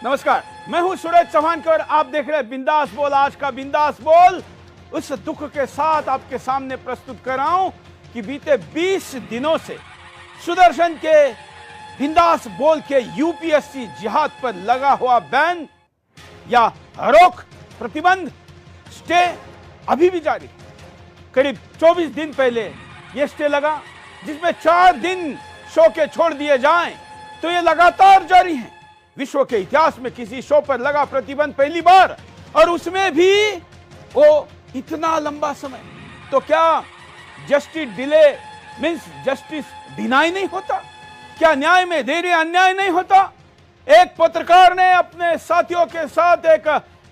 नमस्कार, मैं हूं सूरज चौहानकर। आप देख रहे हैं बिंदास बोल। आज का बिंदास बोल उस दुख के साथ आपके सामने प्रस्तुत कर रहा हूं कि बीते 20 दिनों से सुदर्शन के बिंदास बोल के यूपीएससी जिहाद पर लगा हुआ बैन या रोक, प्रतिबंध, स्टे अभी भी जारी है। करीब 24 दिन पहले यह स्टे लगा, जिसमें 4 दिन शो के छोड़ दिए जाएं, तो ये लगातार जारी है। विश्व के इतिहास में किसी शो पर लगा प्रतिबंध पहली बार, और उसमें भी वो इतना लंबा समय। तो क्या justice delay means justice deny नहीं होता? क्या न्याय में देरी अन्याय नहीं होता? एक पत्रकार ने अपने साथियों के साथ एक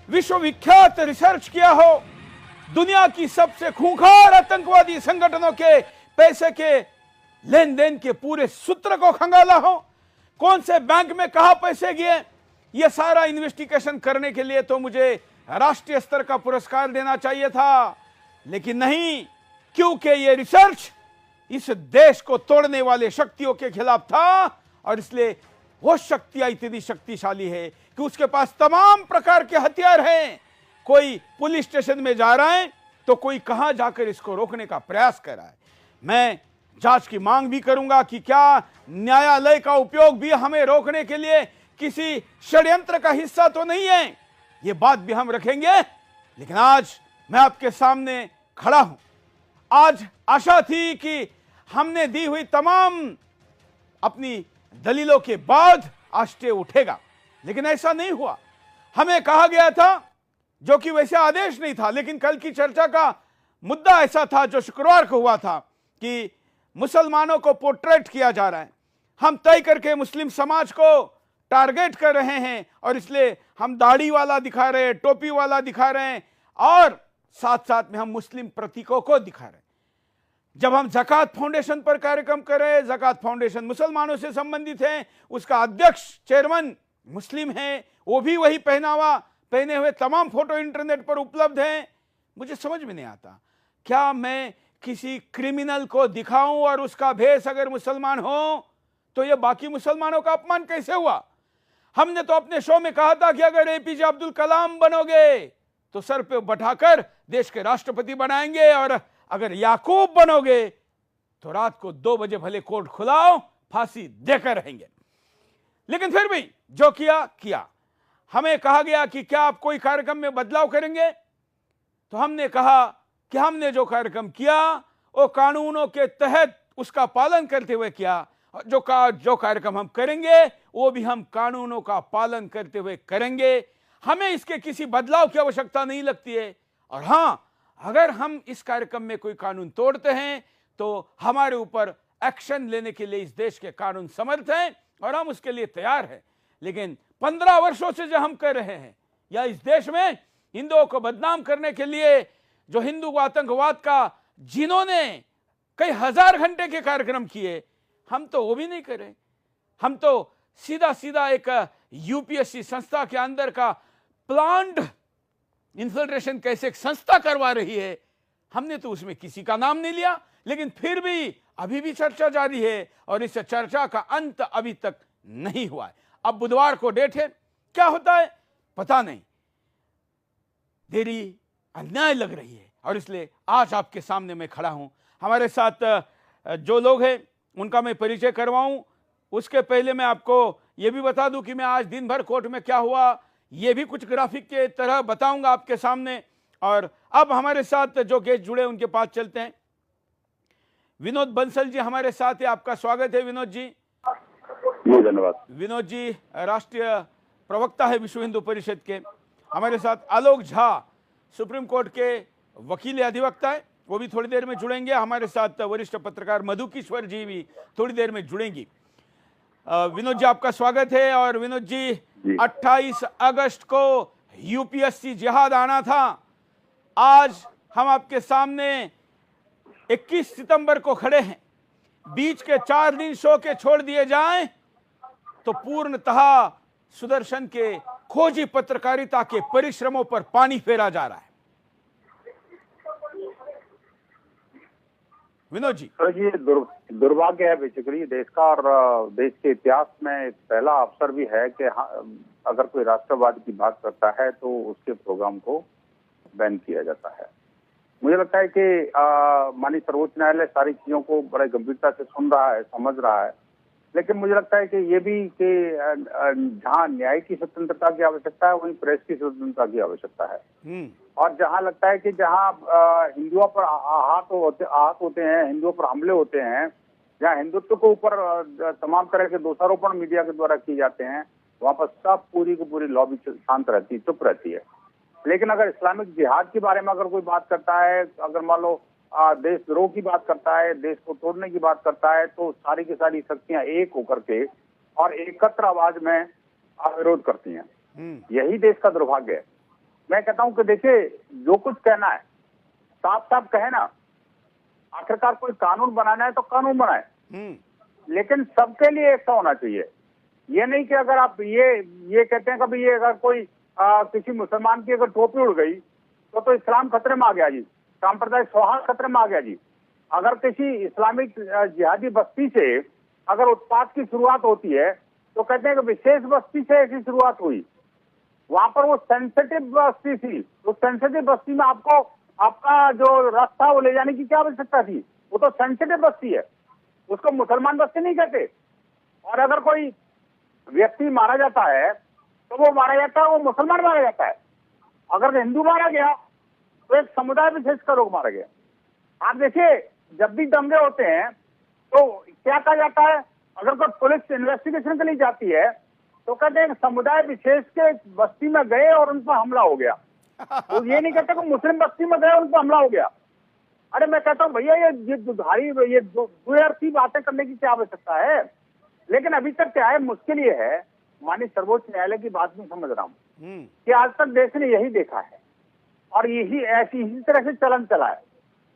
विश्वविख्यात रिसर्च किया हो, दुनिया की सबसे खूंखार आतंकवादी संगठनों के पैसे के लेन देन के पूरे सूत्र को खंगाला हो, कौन से बैंक में कहां पैसे गए, यह सारा इन्वेस्टिगेशन करने के लिए तो मुझे राष्ट्रीय स्तर का पुरस्कार देना चाहिए था, लेकिन नहीं, क्योंकि यह रिसर्च इस देश को तोड़ने वाले शक्तियों के खिलाफ था। और इसलिए वो शक्तियां इतनी शक्तिशाली है कि उसके पास तमाम प्रकार के हथियार हैं। कोई पुलिस स्टेशन में जा रहा है तो कोई कहां जाकर इसको रोकने का प्रयास कर रहा है। मैं जांच की मांग भी करूंगा कि क्या न्यायालय का उपयोग भी हमें रोकने के लिए किसी षड्यंत्र का हिस्सा तो नहीं है, ये बात भी हम रखेंगे। लेकिन आज मैं आपके सामने खड़ा हूं। आज आशा थी कि हमने दी हुई तमाम अपनी दलीलों के बाद आज स्टे उठेगा, लेकिन ऐसा नहीं हुआ। हमें कहा गया था, जो कि वैसे आदेश नहीं था, लेकिन कल की चर्चा का मुद्दा ऐसा था जो शुक्रवार को हुआ था, कि मुसलमानों को पोर्ट्रेट किया जा रहा है। हम तय करके मुस्लिम समाज को टारगेट कर रहे हैं, और इसलिए हम दाढ़ी वाला दिखा रहे हैं, टोपी वाला दिखा रहे हैं, और साथ साथ में हम मुस्लिम प्रतीकों को दिखा रहे हैं। जब हम ज़कात फाउंडेशन पर कार्यक्रम कर रहे हैं, ज़कात फाउंडेशन मुसलमानों से संबंधित है, उसका अध्यक्ष चेयरमैन मुस्लिम है, वो भी वही पहनावा पहने हुए, तमाम फोटो इंटरनेट पर उपलब्ध हैं। मुझे समझ में नहीं आता, क्या मैं किसी क्रिमिनल को दिखाऊं और उसका भेष अगर मुसलमान हो तो यह बाकी मुसलमानों का अपमान कैसे हुआ? हमने तो अपने शो में कहा था कि अगर एपीजे अब्दुल कलाम बनोगे तो सर पे बैठाकर देश के राष्ट्रपति बनाएंगे, और अगर याकूब बनोगे तो रात को 2 बजे भले कोर्ट खुलाओ, फांसी देकर रहेंगे। लेकिन फिर भी जो किया। हमें कहा गया कि क्या आप कोई कार्यक्रम में बदलाव करेंगे, तो हमने कहा कि हमने जो कार्यक्रम किया वो कानूनों के तहत उसका पालन करते हुए किया। जो कार्यक्रम हम करेंगे वो भी हम कानूनों का पालन करते हुए करेंगे। हमें इसके किसी बदलाव की आवश्यकता नहीं लगती है। और हां, अगर हम इस कार्यक्रम में कोई कानून तोड़ते हैं तो हमारे ऊपर एक्शन लेने के लिए इस देश के कानून समर्थ हैं, और हम उसके लिए तैयार हैं। लेकिन 15 वर्षों से जो हम कर रहे हैं, या इस देश में हिंदुओं को बदनाम करने के लिए जो हिंदू आतंकवाद का जिन्होंने कई हजार घंटे के कार्यक्रम किए, हम तो वो भी नहीं करें। हम तो सीधा एक यूपीएससी संस्था के अंदर का प्लान्ड इन्फिल्ट्रेशन कैसे एक संस्था करवा रही है, हमने तो उसमें किसी का नाम नहीं लिया। लेकिन फिर भी अभी भी चर्चा जारी है, और इस चर्चा का अंत अभी तक नहीं हुआ है। अब बुधवार को डेट है, क्या होता है पता नहीं। देरी अन्याय लग रही है, और इसलिए आज आपके सामने मैं खड़ा हूं। हमारे साथ जो लोग हैं उनका मैं परिचय करवाऊं, उसके पहले मैं आपको यह भी बता दूं कि मैं आज दिन भर कोर्ट में क्या हुआ, यह भी कुछ ग्राफिक के तरह बताऊंगा आपके सामने। और अब हमारे साथ जो गेस्ट जुड़े उनके पास चलते हैं। विनोद बंसल जी हमारे साथ है, आपका स्वागत है विनोद जी। धन्यवाद। विनोद जी राष्ट्रीय प्रवक्ता है विश्व हिंदू परिषद के। हमारे साथ आलोक झा सुप्रीम कोर्ट के वकील अधिवक्ता है, वो भी थोड़ी देर में जुड़ेंगे। हमारे साथ वरिष्ठ पत्रकार मधु किश्वर जी भी थोड़ी देर में जुड़ेंगी। विनोद जी आपका स्वागत है। और विनोद जी 28 अगस्त को यूपीएससी जिहाद आना था। आज हम आपके सामने 21 सितंबर को खड़े हैं। बीच के 4 दिन शो के छोड़ दिए जाएं तो पूर्णतः सुदर्शन के खोजी पत्रकारिता के परिश्रमों पर पानी फेरा जा रहा है। विनोद जी। सर, ये दुर्भाग्य है बेसिकली देश का, और देश के इतिहास में पहला अवसर भी है कि अगर कोई राष्ट्रवाद की बात करता है तो उसके प्रोग्राम को बैन किया जाता है। मुझे लगता है कि माननीय सर्वोच्च न्यायालय सारी चीजों को बड़े गंभीरता से सुन रहा है, समझ रहा है, लेकिन मुझे लगता है कि ये भी कि जहाँ न्याय की स्वतंत्रता की आवश्यकता है वहीं प्रेस की स्वतंत्रता की आवश्यकता है। और जहाँ लगता है कि जहाँ हिंदुओं पर आहत होते हैं, हिंदुओं पर हमले होते हैं, जहाँ हिंदुत्व के ऊपर तमाम तरह के दोषारोपण मीडिया के द्वारा किए जाते हैं, वहाँ पर सब पूरी की पूरी लॉबी शांत रहती है, चुप रहती है। लेकिन अगर इस्लामिक जिहाद के बारे में अगर कोई बात करता है, अगर मान लो देशद्रोह की बात करता है, देश को तोड़ने की बात करता है, तो सारी की सारी शक्तियां एक होकर के और एकत्र आवाज में विरोध करती हैं। यही देश का दुर्भाग्य है। मैं कहता हूं कि देखिए, जो कुछ कहना है साफ साफ कहे ना। आखिरकार कोई कानून बनाना है तो कानून बनाए, लेकिन सबके लिए एक सा होना चाहिए। ये नहीं कि अगर आप ये कहते हैं कि ये अगर कोई किसी मुसलमान की अगर टोपी उड़ गई तो इस्लाम खतरे में आ गया जी, सांप्रदायिक सौहार्द खतरे में आ गया जी। अगर किसी इस्लामिक जिहादी बस्ती से अगर उत्पात की शुरुआत होती है तो कहते हैं कि विशेष बस्ती से ऐसी शुरुआत हुई, वहां पर वो सेंसिटिव बस्ती थी। उस सेंसिटिव बस्ती में आपको आपका जो रास्ता वो ले जाने की क्या आवश्यकता थी? वो तो सेंसिटिव बस्ती है, उसको मुसलमान बस्ती नहीं कहते। और अगर कोई व्यक्ति मारा जाता है तो वो मारा जाता है, वो मुसलमान मारा जाता है। अगर हिंदू मारा गया तो एक समुदाय विशेष का लोग मारा गया। आप देखिए, जब भी दंगे होते हैं तो क्या कहा जाता है? अगर कोई पुलिस इन्वेस्टिगेशन के लिए जाती है तो कहते हैं समुदाय विशेष के बस्ती में गए और उन पर हमला हो गया। तो ये नहीं कहते कि मुस्लिम बस्ती में गए उन पर हमला हो गया। अरे मैं कहता हूँ भैया, ये दुधारी ये दुअर्थी बातें करने की क्या आवश्यकता है? लेकिन अभी तक क्या है, मुश्किल ये है, माननीय सर्वोच्च न्यायालय की बात नहीं समझ रहा हूँ कि आज तक देश ने यही देखा है और इसी तरह से चलन चला है।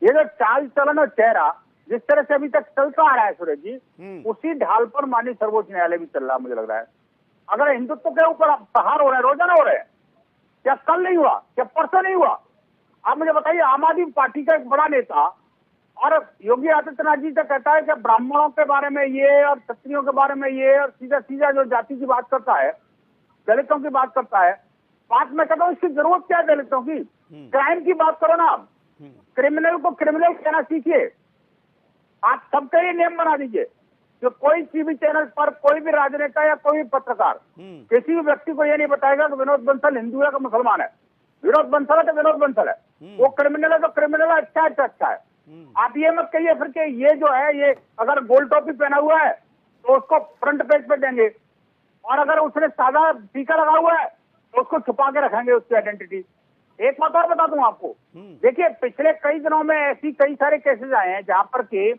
ये जो चाल चलन और चेहरा जिस तरह से अभी तक चलता आ रहा है सूरज जी, उसी ढाल पर माननीय सर्वोच्च न्यायालय भी चल रहा है। मुझे लग रहा है अगर हिंदुत्व के ऊपर प्रहार हो रहे हैं, रोजाना हो रहे हैं, क्या कल नहीं हुआ, क्या परसों नहीं हुआ? आप मुझे बताइए, आम आदमी पार्टी का एक बड़ा नेता और योगी आदित्यनाथ जी तो कहता है कि ब्राह्मणों के बारे में ये और क्षत्रियों के बारे में ये और सीधा सीधा जो जाति की बात करता है, दलितों की बात करता है। बात मैं कहता हूँ, इसकी जरूरत क्या है दलितों की? क्राइम की बात करो ना आप, क्रिमिनल को क्रिमिनल कहना सीखिए। आप सबके लिए नियम बना दीजिए जो कोई टीवी चैनल पर कोई भी राजनेता या कोई भी पत्रकार किसी भी व्यक्ति को ये नहीं बताएगा कि विनोद बंसल हिंदू है कि मुसलमान है, विनोद बंसल है तो विनोद बंसल है, वो क्रिमिनल है तो क्रिमिनल है, अच्छा है तो अच्छा है। आप ये मत कहिए फिर कि ये जो है, ये अगर गोल्ड टोपी पहना हुआ है तो उसको फ्रंट पेज पे देंगे, और अगर उसने सादा टीका लगा हुआ है तो उसको छुपा के रखेंगे उसकी आइडेंटिटी। एक बात और बता दूं आपको, देखिए पिछले कई दिनों में ऐसी कई सारे केसेस आए हैं जहां पर कि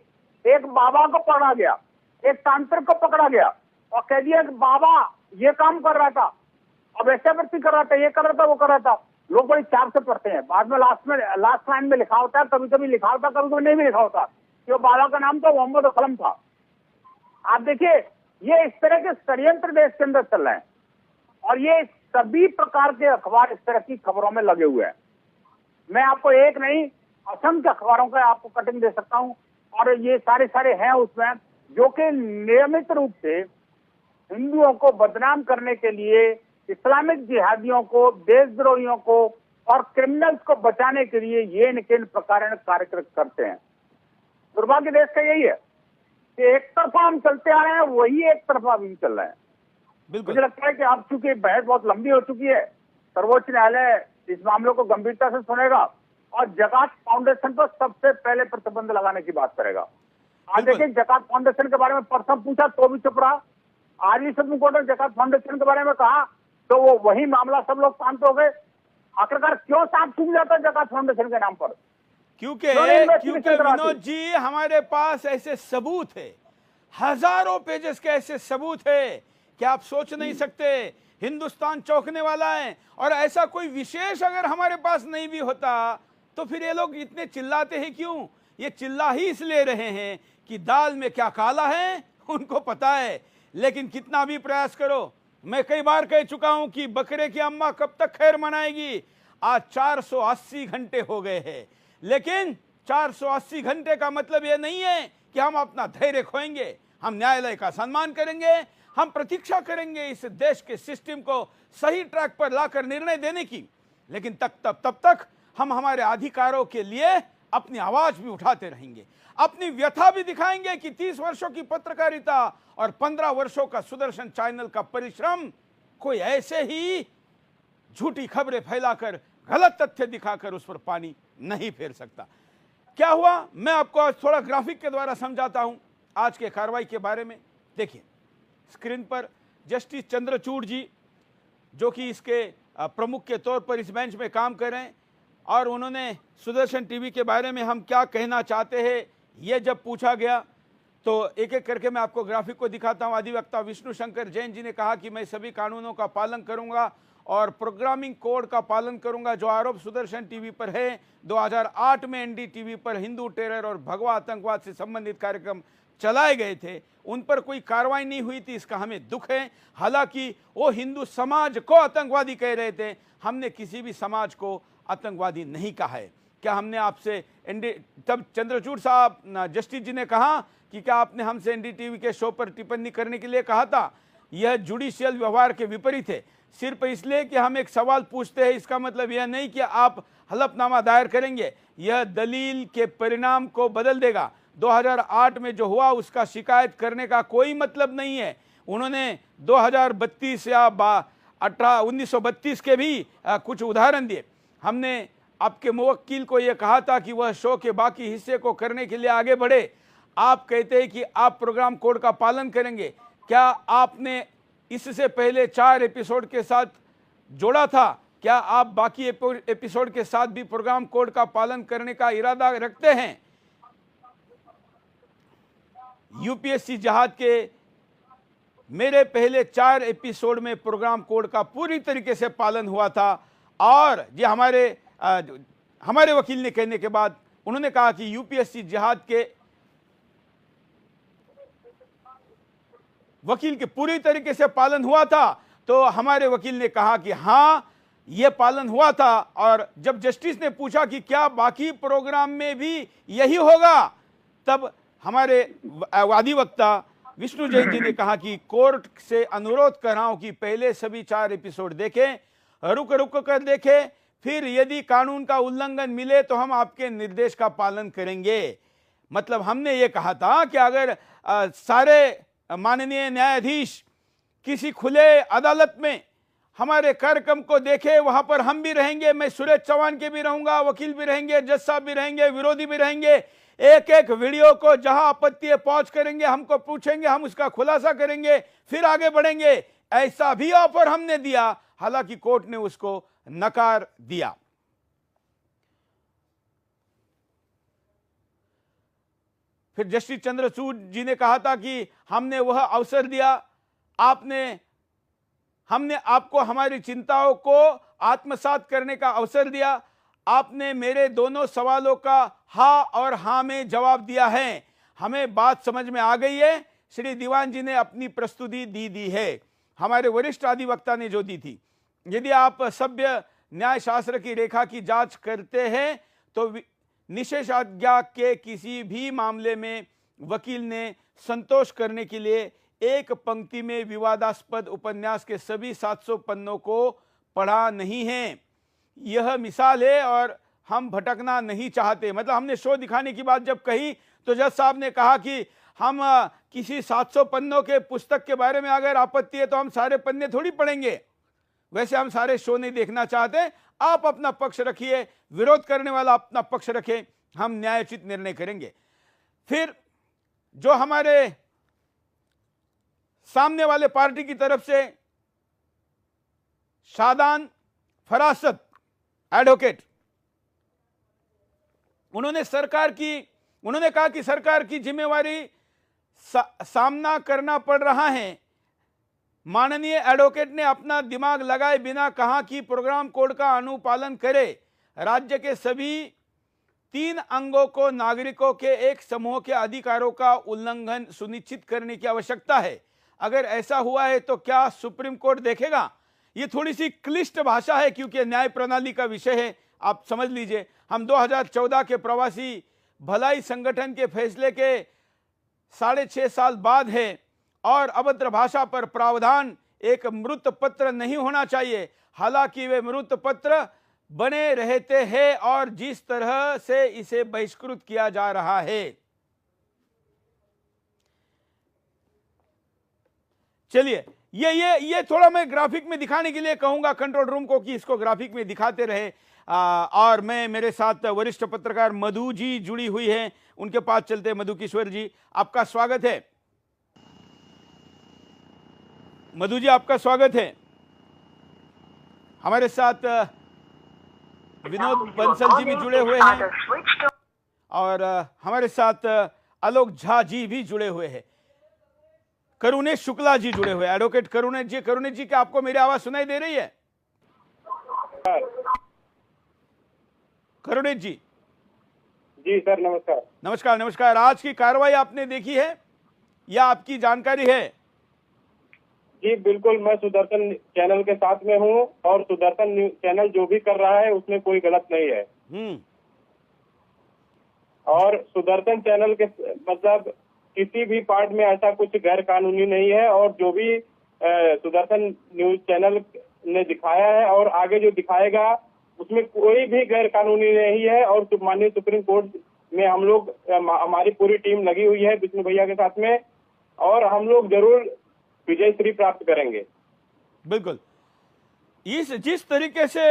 एक बाबा को पकड़ा गया, एक तांत्रिक को पकड़ा गया और कह दिया कि बाबा ये काम कर रहा था, अब ऐसा व्यक्ति कर रहा था, ये कर रहा था, वो कर रहा था। लोग बड़ी चाप से पढ़ते हैं, बाद में लास्ट लाइन में लिखा होता है, कभी कभी लिखा होता, कभी कभी नहीं भी लिखा होता कि वो बाबा का नाम तो मोहम्मद असलम था। आप देखिए, ये इस तरह के षड्यंत्र देश के अंदर चल रहे हैं और ये सभी प्रकार के अखबार इस तरह की खबरों में लगे हुए हैं। मैं आपको एक नहीं असंख्य अखबारों का आपको कटिंग दे सकता हूं और ये सारे हैं उसमें जो कि नियमित रूप से हिंदुओं को बदनाम करने के लिए, इस्लामिक जिहादियों को, देशद्रोहियों को और क्रिमिनल्स को बचाने के लिए ये किन प्रकार कार्य करते हैं। दुर्भाग्य देश का यही है कि एक तरफा हम चलते आ रहे हैं, वही एक तरफा भी चल रहे हैं। मुझे लगता है कि अब चूंकि बहस बहुत लंबी हो चुकी है, सर्वोच्च न्यायालय इस मामले को गंभीरता से सुनेगा और जकात फाउंडेशन पर सबसे पहले प्रतिबंध लगाने की बात करेगा। आज देखिए, जकात फाउंडेशन के बारे में परसों पूछा तो भी चुप रहा, आज ही सुप्रीम कोर्ट ने जकात फाउंडेशन के बारे में कहा तो वो वही मामला सब लोग शांत हो गए। आखिरकार क्यों सांप सूख जाता है जकात फाउंडेशन के नाम पर? क्योंकि विनोद जी, हमारे पास ऐसे सबूत है, हजारों पेजेस के ऐसे सबूत है कि आप सोच नहीं सकते। हिंदुस्तान चौंकने वाला है और ऐसा कोई विशेष अगर हमारे पास नहीं भी होता तो फिर ये लोग इतने चिल्लाते हैं क्यों? ये चिल्ला ही इसलिए रहे हैं कि दाल में क्या काला है उनको पता है। लेकिन कितना भी प्रयास करो, मैं कई बार कह चुका हूं कि बकरे की अम्मा कब तक खैर मनाएगी। आज 480 घंटे हो गए हैं, लेकिन 480 घंटे का मतलब यह नहीं है कि हम अपना धैर्य खोएंगे। हम न्यायालय का सम्मान करेंगे, हम प्रतीक्षा करेंगे इस देश के सिस्टम को सही ट्रैक पर लाकर निर्णय देने की, लेकिन तब तक हम हमारे अधिकारों के लिए अपनी आवाज भी उठाते रहेंगे, अपनी व्यथा भी दिखाएंगे कि 30 वर्षों की पत्रकारिता और 15 वर्षों का सुदर्शन चैनल का परिश्रम कोई ऐसे ही झूठी खबरें फैलाकर, गलत तथ्य दिखाकर उस पर पानी नहीं फेर सकता। क्या हुआ, मैं आपको आज थोड़ा ग्राफिक के द्वारा समझाता हूं आज के कार्रवाई के बारे में। देखिए स्क्रीन पर जस्टिस चंद्रचूड़ जी, जो कि इसके प्रमुख के तौर पर इस बेंच में काम कर रहे हैं, और उन्होंने सुदर्शन टीवी के बारे में हम क्या कहना चाहते हैं ये जब पूछा गया तो एक एक करके मैं आपको ग्राफिक को दिखाता हूं। अधिवक्ता विष्णु शंकर जैन जी ने कहा कि मैं सभी कानूनों का पालन करूंगा और प्रोग्रामिंग कोड का पालन करूंगा। जो आरोप सुदर्शन टीवी पर है, 2008 में एनडीटीवी पर हिंदू टेरर और भगवा आतंकवाद से संबंधित कार्यक्रम चलाए गए थे, उन पर कोई कार्रवाई नहीं हुई थी, इसका हमें दुख है। हालांकि वो हिंदू समाज को आतंकवादी कह रहे थे, हमने किसी भी समाज को आतंकवादी नहीं कहा है। क्या हमने आपसे तब चंद्रचूड़ साहब जस्टिस जी ने कहा कि क्या आपने हमसे एनडीटीवी के शो पर टिप्पणी करने के लिए कहा था? यह जुडिशियल व्यवहार के विपरीत है। सिर्फ इसलिए कि हम एक सवाल पूछते हैं इसका मतलब यह नहीं कि आप हलफनामा दायर करेंगे, यह दलील के परिणाम को बदल देगा। 2008 में जो हुआ उसका शिकायत करने का कोई मतलब नहीं है। उन्होंने 2032 या 1932 के भी कुछ उदाहरण दिए। हमने आपके मुवक्किल को यह कहा था कि वह शो के बाकी हिस्से को करने के लिए आगे बढ़े। आप कहते हैं कि आप प्रोग्राम कोड का पालन करेंगे। क्या आपने इससे पहले 4 एपिसोड के साथ जोड़ा था? क्या आप बाकी एपिसोड के साथ भी प्रोग्राम कोड का पालन करने का इरादा रखते हैं? यूपीएससी जहाज के मेरे पहले 4 एपिसोड में प्रोग्राम कोड का पूरी तरीके से पालन हुआ था, और ये हमारे वकील ने कहने के बाद उन्होंने कहा कि यूपीएससी जहाज के वकील के पूरी तरीके से पालन हुआ था। तो हमारे वकील ने कहा कि हाँ यह पालन हुआ था, और जब जस्टिस ने पूछा कि क्या बाकी प्रोग्राम में भी यही होगा, तब हमारे अधिवक्ता विष्णु जैन जी ने कहा कि कोर्ट से अनुरोध कर रहा हूं कि पहले सभी 4 एपिसोड देखें, रुक रुक कर देखें, फिर यदि कानून का उल्लंघन मिले तो हम आपके निर्देश का पालन करेंगे। मतलब हमने ये कहा था कि अगर सारे माननीय न्यायाधीश किसी खुले अदालत में हमारे कार्यक्रम को देखे, वहां पर हम भी रहेंगे, मैं सुरेश चौहान के भी रहूंगा, वकील भी रहेंगे, जज साहब भी रहेंगे, विरोधी भी रहेंगे, एक एक वीडियो को जहां आपत्ति है पॉज करेंगे, हमको पूछेंगे, हम उसका खुलासा करेंगे, फिर आगे बढ़ेंगे। ऐसा भी ऑफर हमने दिया, हालांकि कोर्ट ने उसको नकार दिया। फिर जस्टिस चंद्रचूड़ जी ने कहा था कि हमने वह अवसर दिया, हमने आपको हमारी चिंताओं को आत्मसात करने का अवसर दिया, आपने मेरे दोनों सवालों का हाँ और हाँ में जवाब दिया है, हमें बात समझ में आ गई है। श्री दीवान जी ने अपनी प्रस्तुति दी है, हमारे वरिष्ठ अधिवक्ता ने जो दी थी। यदि आप सभ्य न्याय शास्त्र की रेखा की जांच करते हैं तो निषेधाज्ञा के किसी भी मामले में वकील ने संतोष करने के लिए एक पंक्ति में विवादास्पद उपन्यास के सभी 700 पन्नों को पढ़ा नहीं है। यह मिसाल है और हम भटकना नहीं चाहते। मतलब हमने शो दिखाने की बात जब कही तो जज साहब ने कहा कि हम किसी 700 पन्नों के पुस्तक के बारे में अगर आपत्ति है तो हम सारे पन्ने थोड़ी पढ़ेंगे। वैसे हम सारे शो नहीं देखना चाहते, आप अपना पक्ष रखिए, विरोध करने वाला अपना पक्ष रखे, हम न्यायोचित निर्णय करेंगे। फिर जो हमारे सामने वाले पार्टी की तरफ से शादान फरासत एडवोकेट, उन्होंने कहा कि सरकार की जिम्मेवारी सामना करना पड़ रहा है। माननीय एडवोकेट ने अपना दिमाग लगाए बिना कहा कि प्रोग्राम कोड का अनुपालन करे। राज्य के सभी 3 अंगों को नागरिकों के एक समूह के अधिकारों का उल्लंघन सुनिश्चित करने की आवश्यकता है। अगर ऐसा हुआ है तो क्या सुप्रीम कोर्ट देखेगा? ये थोड़ी सी क्लिष्ट भाषा है क्योंकि न्याय प्रणाली का विषय है, आप समझ लीजिए। हम 2014 के प्रवासी भलाई संगठन के फैसले के 6.5 साल बाद है और अभद्र भाषा पर प्रावधान एक मृत पत्र नहीं होना चाहिए। हालांकि वे मृत पत्र बने रहते हैं और जिस तरह से इसे बहिष्कृत किया जा रहा है। चलिए ये थोड़ा मैं ग्राफिक में दिखाने के लिए कहूंगा कंट्रोल रूम को कि इसको ग्राफिक में दिखाते रहे। और मेरे साथ वरिष्ठ पत्रकार मधु जी जुड़ी हुई हैं, उनके पास चलते हैं। मधु किशोर जी, आपका स्वागत है। मधु जी, आपका स्वागत है। हमारे साथ विनोद बंसल जी भी जुड़े हुए हैं और हमारे साथ आलोक झा जी भी जुड़े हुए हैं। करुणेश शुक्ला जी जुड़े हुए, एडवोकेट करुणेश जी। करुणेश जी, क्या आपको मेरी आवाज सुनाई दे रही है? करुणेश जी। जी सर, नमस्कार। नमस्कार नमस्कार। आज की कार्रवाई आपने देखी है या आपकी जानकारी है? जी बिल्कुल, मैं सुदर्शन चैनल के साथ में हूँ और सुदर्शन चैनल जो भी कर रहा है उसमें कोई गलत नहीं है। और सुदर्शन चैनल के मतलब किसी भी पार्ट में ऐसा कुछ गैर कानूनी नहीं है और जो भी सुदर्शन न्यूज चैनल ने दिखाया है और आगे जो दिखाएगा उसमें कोई भी गैर कानूनी नहीं है। और माननीय सुप्रीम कोर्ट में हम लोग, हमारी पूरी टीम लगी हुई है विष्णु भैया के साथ में, और हम लोग जरूर विजय श्री प्राप्त करेंगे। बिल्कुल। जिस तरीके से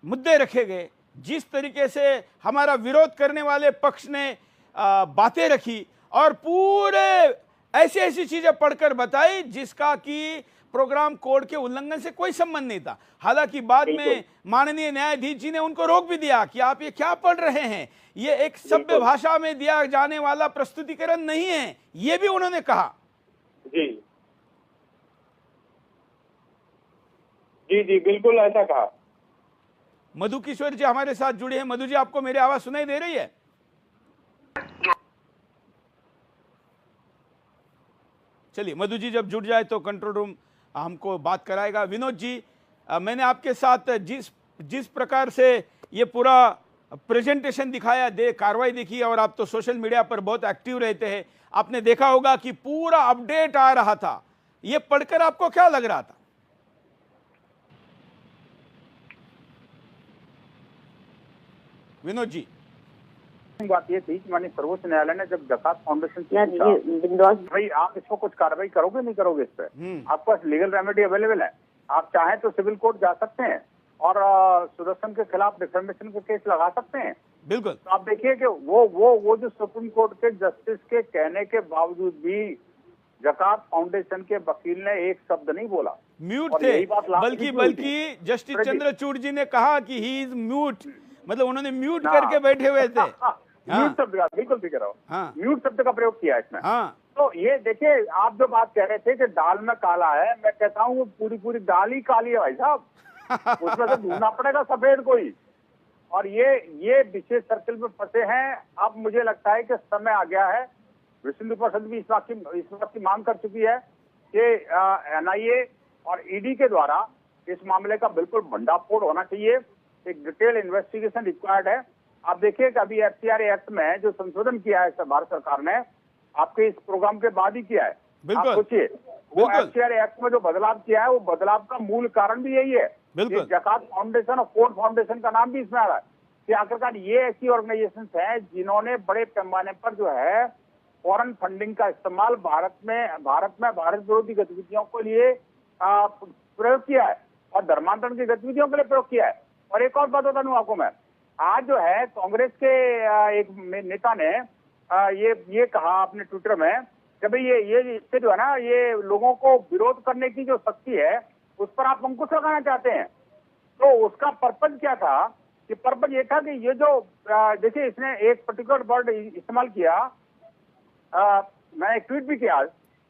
मुद्दे रखे गए, जिस तरीके से हमारा विरोध करने वाले पक्ष ने बातें रखी और पूरे ऐसी ऐसी चीजें पढ़कर बताई जिसका कि प्रोग्राम कोड के उल्लंघन से कोई संबंध नहीं था। हालांकि बाद में माननीय न्यायाधीश जी ने उनको रोक भी दिया कि आप ये क्या पढ़ रहे हैं, ये एक सभ्य भाषा में दिया जाने वाला प्रस्तुतिकरण नहीं है, ये भी उन्होंने कहा। जी जी जी बिल्कुल ऐसा कहा। मधु किशोर जी हमारे साथ जुड़े हैं। मधु जी, आपको मेरी आवाज सुनाई दे रही है? चलिए, मधु जी जब जुड़ जाए तो कंट्रोल रूम हमको बात कराएगा। विनोद जी, मैंने आपके साथ जिस प्रकार से ये पूरा प्रेजेंटेशन दिखाया, कार्रवाई देखी, और आप तो सोशल मीडिया पर बहुत एक्टिव रहते हैं, आपने देखा होगा कि पूरा अपडेट आ रहा था। ये पढ़कर आपको क्या लग रहा था? विनोद जी। बात ये थी कि माननीय सर्वोच्च न्यायालय ने जब जकात फाउंडेशन से पूछा भाई आप इसको कुछ कार्रवाई करोगे नहीं करोगे, इस पे आपके पास लीगल रेमेडी अवेलेबल है, आप चाहें तो सिविल कोर्ट जा सकते हैं और सुदर्शन के खिलाफ डिफेमेशन के केस लगा सकते हैं। बिल्कुल। तो आप देखिए कि वो जो सुप्रीम कोर्ट के जस्टिस के कहने के बावजूद भी जकात फाउंडेशन के वकील ने एक शब्द नहीं बोला, म्यूट थे। बल्कि जस्टिस चंद्रचूड़ जी ने कहा कि ही इज म्यूट, मतलब उन्होंने म्यूट करके बैठे हुए थे। म्यूट शब्द का, बिल्कुल ठीक है, हाँ, म्यूट शब्द का प्रयोग किया इसमें। हाँ। तो ये देखिए, आप जो बात कह रहे थे कि दाल में काला है, मैं कहता हूँ वो पूरी दाल ही काली है भाई साहब। उसमें से ढूंढना पड़ेगा सफेद कोई। और ये विशेष सर्किल में फंसे हैं। अब मुझे लगता है कि समय आ गया है, विश्व हिंदू परिषद भी इस बात की मांग कर चुकी है कि NIA और ED के द्वारा इस मामले का बिल्कुल भंडाफोड़ होना चाहिए। एक डिटेल इन्वेस्टिगेशन रिक्वायर्ड है। आप देखिए कि अभी FCRA एक्ट में जो संशोधन किया है भारत सरकार ने, आपके इस प्रोग्राम के बाद ही किया है। आप सोचिए, वो FCRA एक्ट में जो बदलाव किया है, वो बदलाव का मूल कारण भी यही है। जकात फाउंडेशन और कोड फाउंडेशन का नाम भी इसमें आ रहा है कि आखिरकार ये ऐसी ऑर्गेनाइजेशन हैं जिन्होंने बड़े पैमाने पर जो है फॉरेन फंडिंग का इस्तेमाल भारत विरोधी गतिविधियों के लिए प्रयोग किया है और धर्मांतरण की गतिविधियों के लिए प्रयोग किया है। और एक और बात बता दूं आपको मैं, आज जो है कांग्रेस के एक नेता ने ये कहा अपने ट्विटर में कि भाई ये इससे जो है ना, ये लोगों को विरोध करने की जो शक्ति है उस पर आप अंकुश लगाना चाहते हैं। तो उसका पर्पज क्या था? कि पर्पज ये था कि ये जो देखिए, इसने एक पर्टिकुलर वर्ड इस्तेमाल किया, मैंने एक ट्वीट भी किया,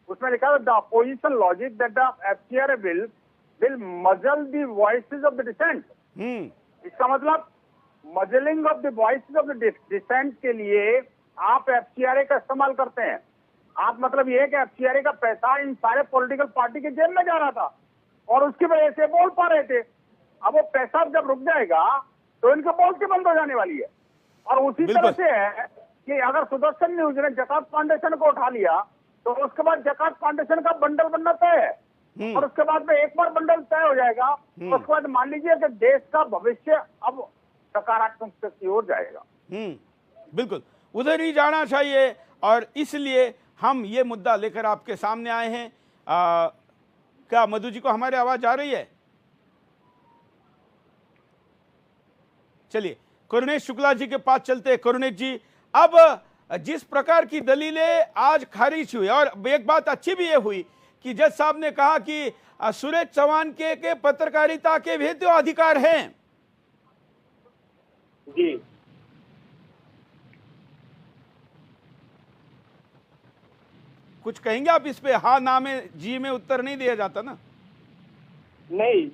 उसमें लिखा the opposition logic that the FCRA will muzzle the voices of the dissent. इसका मतलब muzzling of the voices of the dissent के लिए आप FCRA का इस्तेमाल करते हैं। आप मतलब ये है कि FCRA का पैसा इन सारे पॉलिटिकल पार्टी के जेब में जा रहा था और उसकी वजह से बोल पा रहे थे। अब वो पैसा जब रुक जाएगा तो इनके बोल के बंद हो जाने वाली है। और उसी तरह से है कि अगर सुदर्शन न्यूज ने जकात फाउंडेशन को उठा लिया तो उसके बाद जकात फाउंडेशन का बंडल बनना तय है, और उसके बाद में एक बार बंडल तय हो जाएगा तो उसके बाद मान लीजिए कि देश का भविष्य अब सकारात्मक की ओर जाएगा। बिल्कुल उधर ही जाना चाहिए, और इसलिए हम ये मुद्दा लेकर आपके सामने आए हैं। क्या मधु जी को हमारी आवाज आ रही है? चलिए करुणेश शुक्ला जी के पास चलते हैं। करुणेश जी, अब जिस प्रकार की दलीलें आज खारिज हुई, और एक बात अच्छी भी ये हुई कि जज साहब ने कहा कि सुरेश चौहान के पत्रकारिता के भी तो अधिकार हैं। जी कुछ कहेंगे आप इस पे? हाँ ना में जी में उत्तर नहीं दिया जाता ना। नहीं,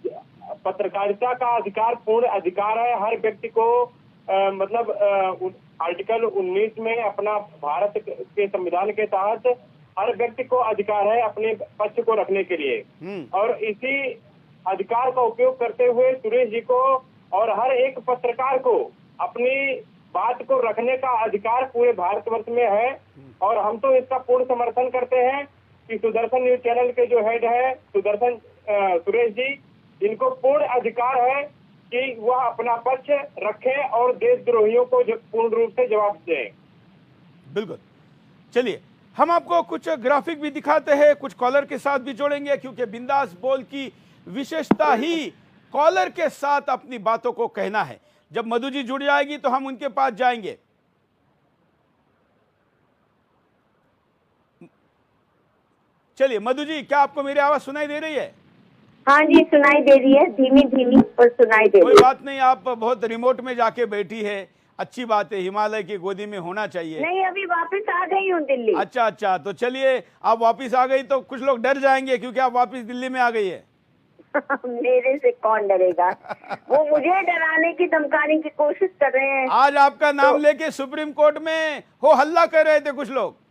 पत्रकारिता का अधिकार पूर्ण अधिकार है हर व्यक्ति को। मतलब आर्टिकल 19 में अपना भारत के संविधान के तहत हर व्यक्ति को अधिकार है अपने पक्ष को रखने के लिए, और इसी अधिकार का उपयोग करते हुए सुरेश जी को और हर एक पत्रकार को अपनी बात को रखने का अधिकार पूरे भारतवर्ष में है। और हम तो इसका पूर्ण समर्थन करते हैं कि सुदर्शन न्यूज चैनल के जो हेड है सुरेश जी, इनको पूर्ण अधिकार है कि वह अपना पक्ष रखें और देशद्रोहियों को पूर्ण रूप से जवाब दें। बिल्कुल। चलिए हम आपको कुछ ग्राफिक भी दिखाते हैं, कुछ कॉलर के साथ भी जोड़ेंगे, क्योंकि बिंदास बोल की विशेषता ही कॉलर के साथ अपनी बातों को कहना है। जब मधु जी जुड़ जाएगी तो हम उनके पास जाएंगे। चलिए मधु जी, क्या आपको मेरी आवाज सुनाई दे रही है? हाँ जी सुनाई दे रही है, धीमी धीमी पर सुनाई दे रही है। कोई बात नहीं, आप बहुत रिमोट में जाके बैठी है, अच्छी बात है, हिमालय की गोदी में होना चाहिए। नहीं, अभी वापस आ गई हूँ दिल्ली। अच्छा, तो चलिए आप वापस आ गई तो कुछ लोग डर जाएंगे क्योंकि आप वापस दिल्ली में आ गई है। मेरे से कौन डरेगा? वो मुझे डराने की धमकाने की कोशिश कर रहे हैं। आज आपका नाम लेके सुप्रीम कोर्ट में हो हल्ला कर रहे थे कुछ लोग।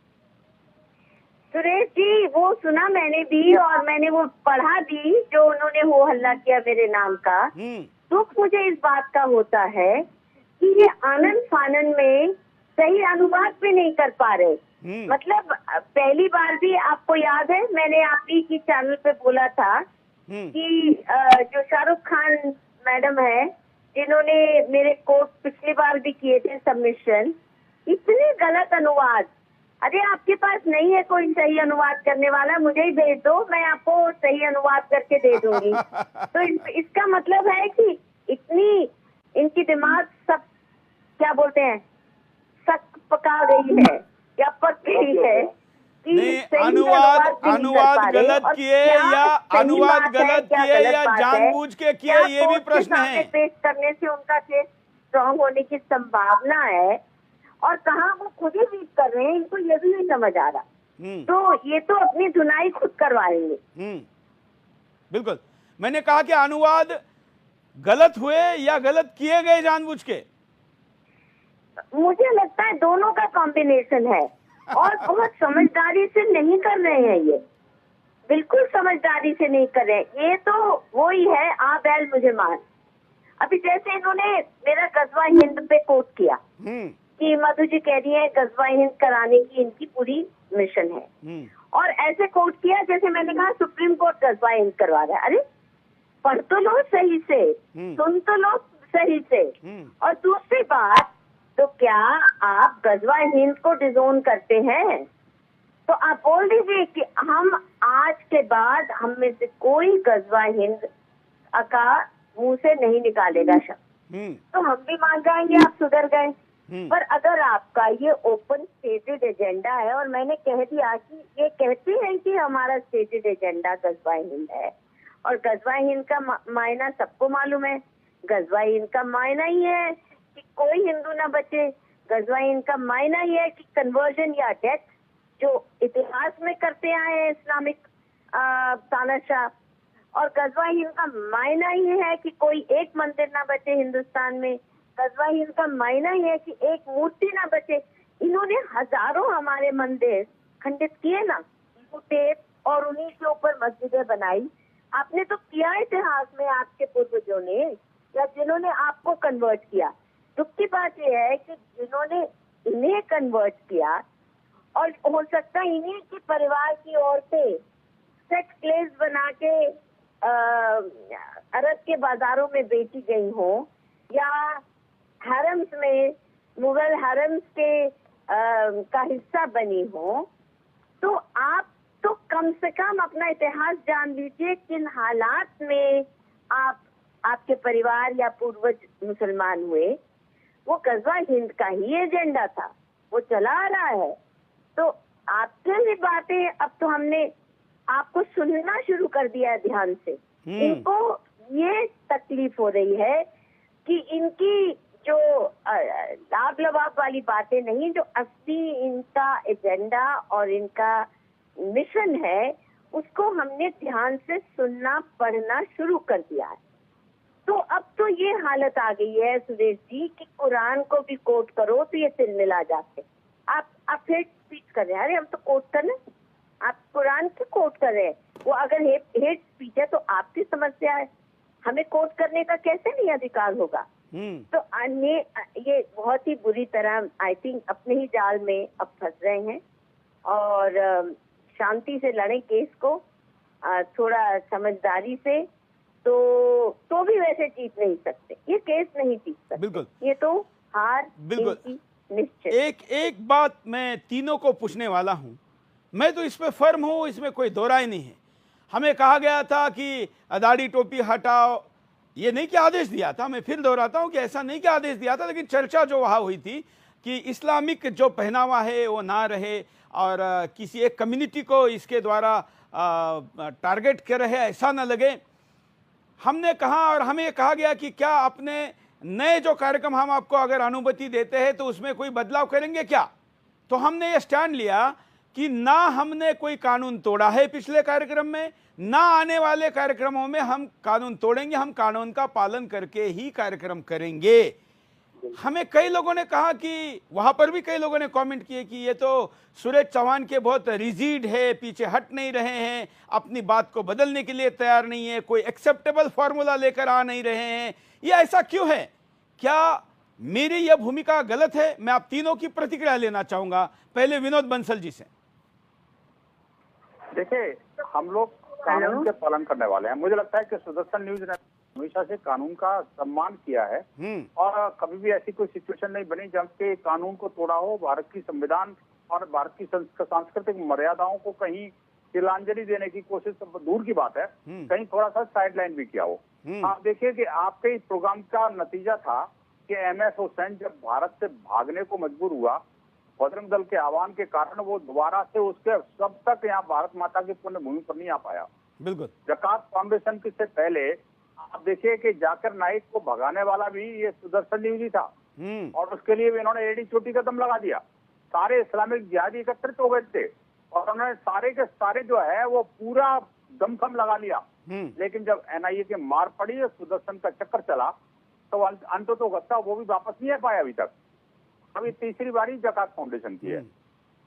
सुरेश जी, वो सुना मैंने भी, और मैंने वो पढ़ा भी जो उन्होंने हो हल्ला किया मेरे नाम का। दुख मुझे इस बात का होता है कि ये आनंद फानन में सही अनुवाद भी नहीं कर पा रहे। मतलब पहली बार भी आपको याद है मैंने आप ही की चैनल पे बोला था कि जो शाहरुख खान मैडम है, जिन्होंने मेरे कोर्ट पिछली बार भी किए थे सबमिशन, इतने गलत अनुवाद। अरे आपके पास नहीं है कोई सही अनुवाद करने वाला, मुझे ही भेज दो, मैं आपको सही अनुवाद करके दे दूंगी। तो इसका मतलब है कि इतनी इनकी दिमाग सब क्या बोलते हैं सक पका गई है या पक गई है कि नहीं, अनुवाद गलत किए या अनुवाद गलत किए या जानबूझ के किए, ये भी प्रश्न है। पेश करने से उनका केस स्ट्रॉन्ग होने की संभावना है, और कहाँ वो खुद ही रीड कर रहे हैं, इनको ये भी नहीं समझ आ रहा। तो ये तो अपनी धुनाई खुद करवाएंगे। बिल्कुल, मैंने कहा कि अनुवाद गलत हुए या गलत किए गए जानबूझ के। मुझे लगता है दोनों का कॉम्बिनेशन है, और बहुत समझदारी से नहीं कर रहे हैं ये, बिल्कुल समझदारी से नहीं कर रहे हैं। ये तो वो ही है, आ बैल मुझे मार। अभी जैसे इन्होंने मेरा गजवा हिंद पे कोट किया कि मधु जी कह रही है गजवा हिंद कराने की इनकी पूरी मिशन है, और ऐसे कोट किया जैसे मैंने कहा सुप्रीम कोर्ट गजवा हिंद करवा रहा है। अरे पढ़ तो लो सही से, सुन तो लो सही से। और दूसरी बात, तो क्या आप गजवा हिंद को डिजोन करते हैं? तो आप बोल दीजिए कि हम आज के बाद हम में से कोई गजवा हिंद का मुंह से नहीं निकालेगा शब्द, तो हम भी मान जाएंगे आप सुधर गए। पर अगर आपका ये ओपन स्टेटेड एजेंडा है, और मैंने कह दिया कि ये कहते हैं कि हमारा स्टेटेड एजेंडा गजवा हिंद है, और गजवा हिंद का मायना सबको मालूम है। गजवा हिंद का मायना ही है कि कोई हिंदू ना बचे। गजवा हिंद का मायना ही है कि कन्वर्जन या डेथ जो इतिहास में करते आए हैं इस्लामिक तानाशाह, और गजवा हिंद का मायना ही है कि कोई एक मंदिर ना बचे हिंदुस्तान में। गजवा हिंद का मायना ही है कि एक मूर्ति ना बचे। इन्होंने हजारों हमारे मंदिर खंडित किए ना, लूटे, और उन्हीं के ऊपर मस्जिदें बनाई। आपने तो किया इतिहास में, आपके पूर्वजों ने या जिन्होंने आपको कन्वर्ट किया। दुख की बात यह है कि जिन्होंने इन्हें कन्वर्ट किया और हो सकता ही नहीं कि परिवार की औरतें सेक्स प्लेस बना के अरब के बाजारों में बेची गई हो, या हरम्स में मुगल हरम्स के का हिस्सा बनी हो। तो आप तो कम से कम अपना इतिहास जान लीजिए, किन हालात में आपके परिवार या पूर्वज मुसलमान हुए। वो गज़वा हिंद का ही एजेंडा था, वो चला आ रहा है। तो आपसे भी बातें अब तो हमने आपको सुनना शुरू कर दिया है ध्यान से। इनको ये तकलीफ हो रही है कि इनकी जो लाभ लबाब वाली बातें नहीं, जो असली इनका एजेंडा और इनका मिशन है, उसको हमने ध्यान से सुनना पढ़ना शुरू कर दिया है। तो अब तो ये हालत आ गई है सुरेश जी कि कुरान को भी कोट करो तो ये तिलमिला जाते। आप हेट स्पीच कर रहे हैं। अरे हम तो कोट कर रहे हैं, आप कुरान की कोट कर रहे हैं। वो अगर हेट स्पीच है तो आपकी समस्या है, हमें कोट करने का कैसे नहीं अधिकार होगा। तो अन्य ये बहुत ही बुरी तरह आई थिंक अपने ही जाल में अब फंस रहे हैं। और शांति से लड़े केस को, थोड़ा समझदारी से, तो भी वैसे जीत नहीं सकते, ये केस नहीं जीत सकते। बिल्कुल, ये तो हार बिल्कुल निश्चित। एक बात मैं तीनों को पूछने वाला हूं, मैं तो इस पे फर्म हूं, इसमें कोई दो राय नहीं है। हमें कहा गया था कि दाढ़ी टोपी हटाओ, ये नहीं कि आदेश दिया था, मैं फिर दोहराता हूं कि ऐसा नहीं कि आदेश दिया था, लेकिन चर्चा जो वहां हुई थी कि इस्लामिक जो पहनावा है वो ना रहे और किसी एक कम्युनिटी को इसके द्वारा टारगेट कर रहे, ऐसा ना लगे। हमने कहा और हमें कहा गया कि क्या अपने नए जो कार्यक्रम हम आपको अगर अनुमति देते हैं तो उसमें कोई बदलाव करेंगे क्या। तो हमने ये स्टैंड लिया कि ना हमने कोई कानून तोड़ा है पिछले कार्यक्रम में, ना आने वाले कार्यक्रमों में हम कानून तोड़ेंगे, हम कानून का पालन करके ही कार्यक्रम करेंगे। हमें कई लोगों ने कहा कि वहां पर भी कई लोगों ने कमेंट किए कि ये तो सुरेश चौहान के बहुत रिजिड है, पीछे हट नहीं रहे हैं, अपनी बात को बदलने के लिए तैयार नहीं है, कोई एक्सेप्टेबल फॉर्मूला लेकर आ नहीं रहे हैं। ये ऐसा क्यों है? क्या मेरी यह भूमिका गलत है? मैं आप तीनों की प्रतिक्रिया लेना चाहूंगा। पहले विनोद बंसल जी से। देखिए, हम लोग कानून के पालन करने वाले हैं। मुझे लगता है कि सुदर्शन न्यूज ने हमेशा से कानून का सम्मान किया है और कभी भी ऐसी कोई सिचुएशन नहीं बनी जब के कानून को तोड़ा हो, भारत की संविधान और भारत की सांस्कृतिक मर्यादाओं को कहीं तिलांजलि देने की कोशिश, तो दूर की बात है, कहीं थोड़ा सा साइडलाइन भी किया हो। आप देखिए कि आपके इस प्रोग्राम का नतीजा था कि MS हुसैन जब भारत से भागने को मजबूर हुआ, बजरंग दल के आह्वान के कारण वो दोबारा से उसके सब तक यहाँ भारत माता की पुण्य भूमि पर नहीं आ पाया। बिल्कुल, जकात फाउंडेशन के से पहले आप देखिए कि जाकिर नाइक को भगाने वाला भी ये सुदर्शन न्यूज ही था और उसके लिए भी इन्होंने एड़ी चोटी का दम लगा दिया। सारे इस्लामिक जिहादी एकत्रित हो गए थे और उन्होंने सारे के सारे जो है वो पूरा दमखम लगा लिया। लेकिन जब NIA की मार पड़ी और सुदर्शन का चक्कर चला तो अंत तो गत्ता वो भी वापस नहीं आ पाया अभी तक। अभी तीसरी बारी जकात फाउंडेशन की है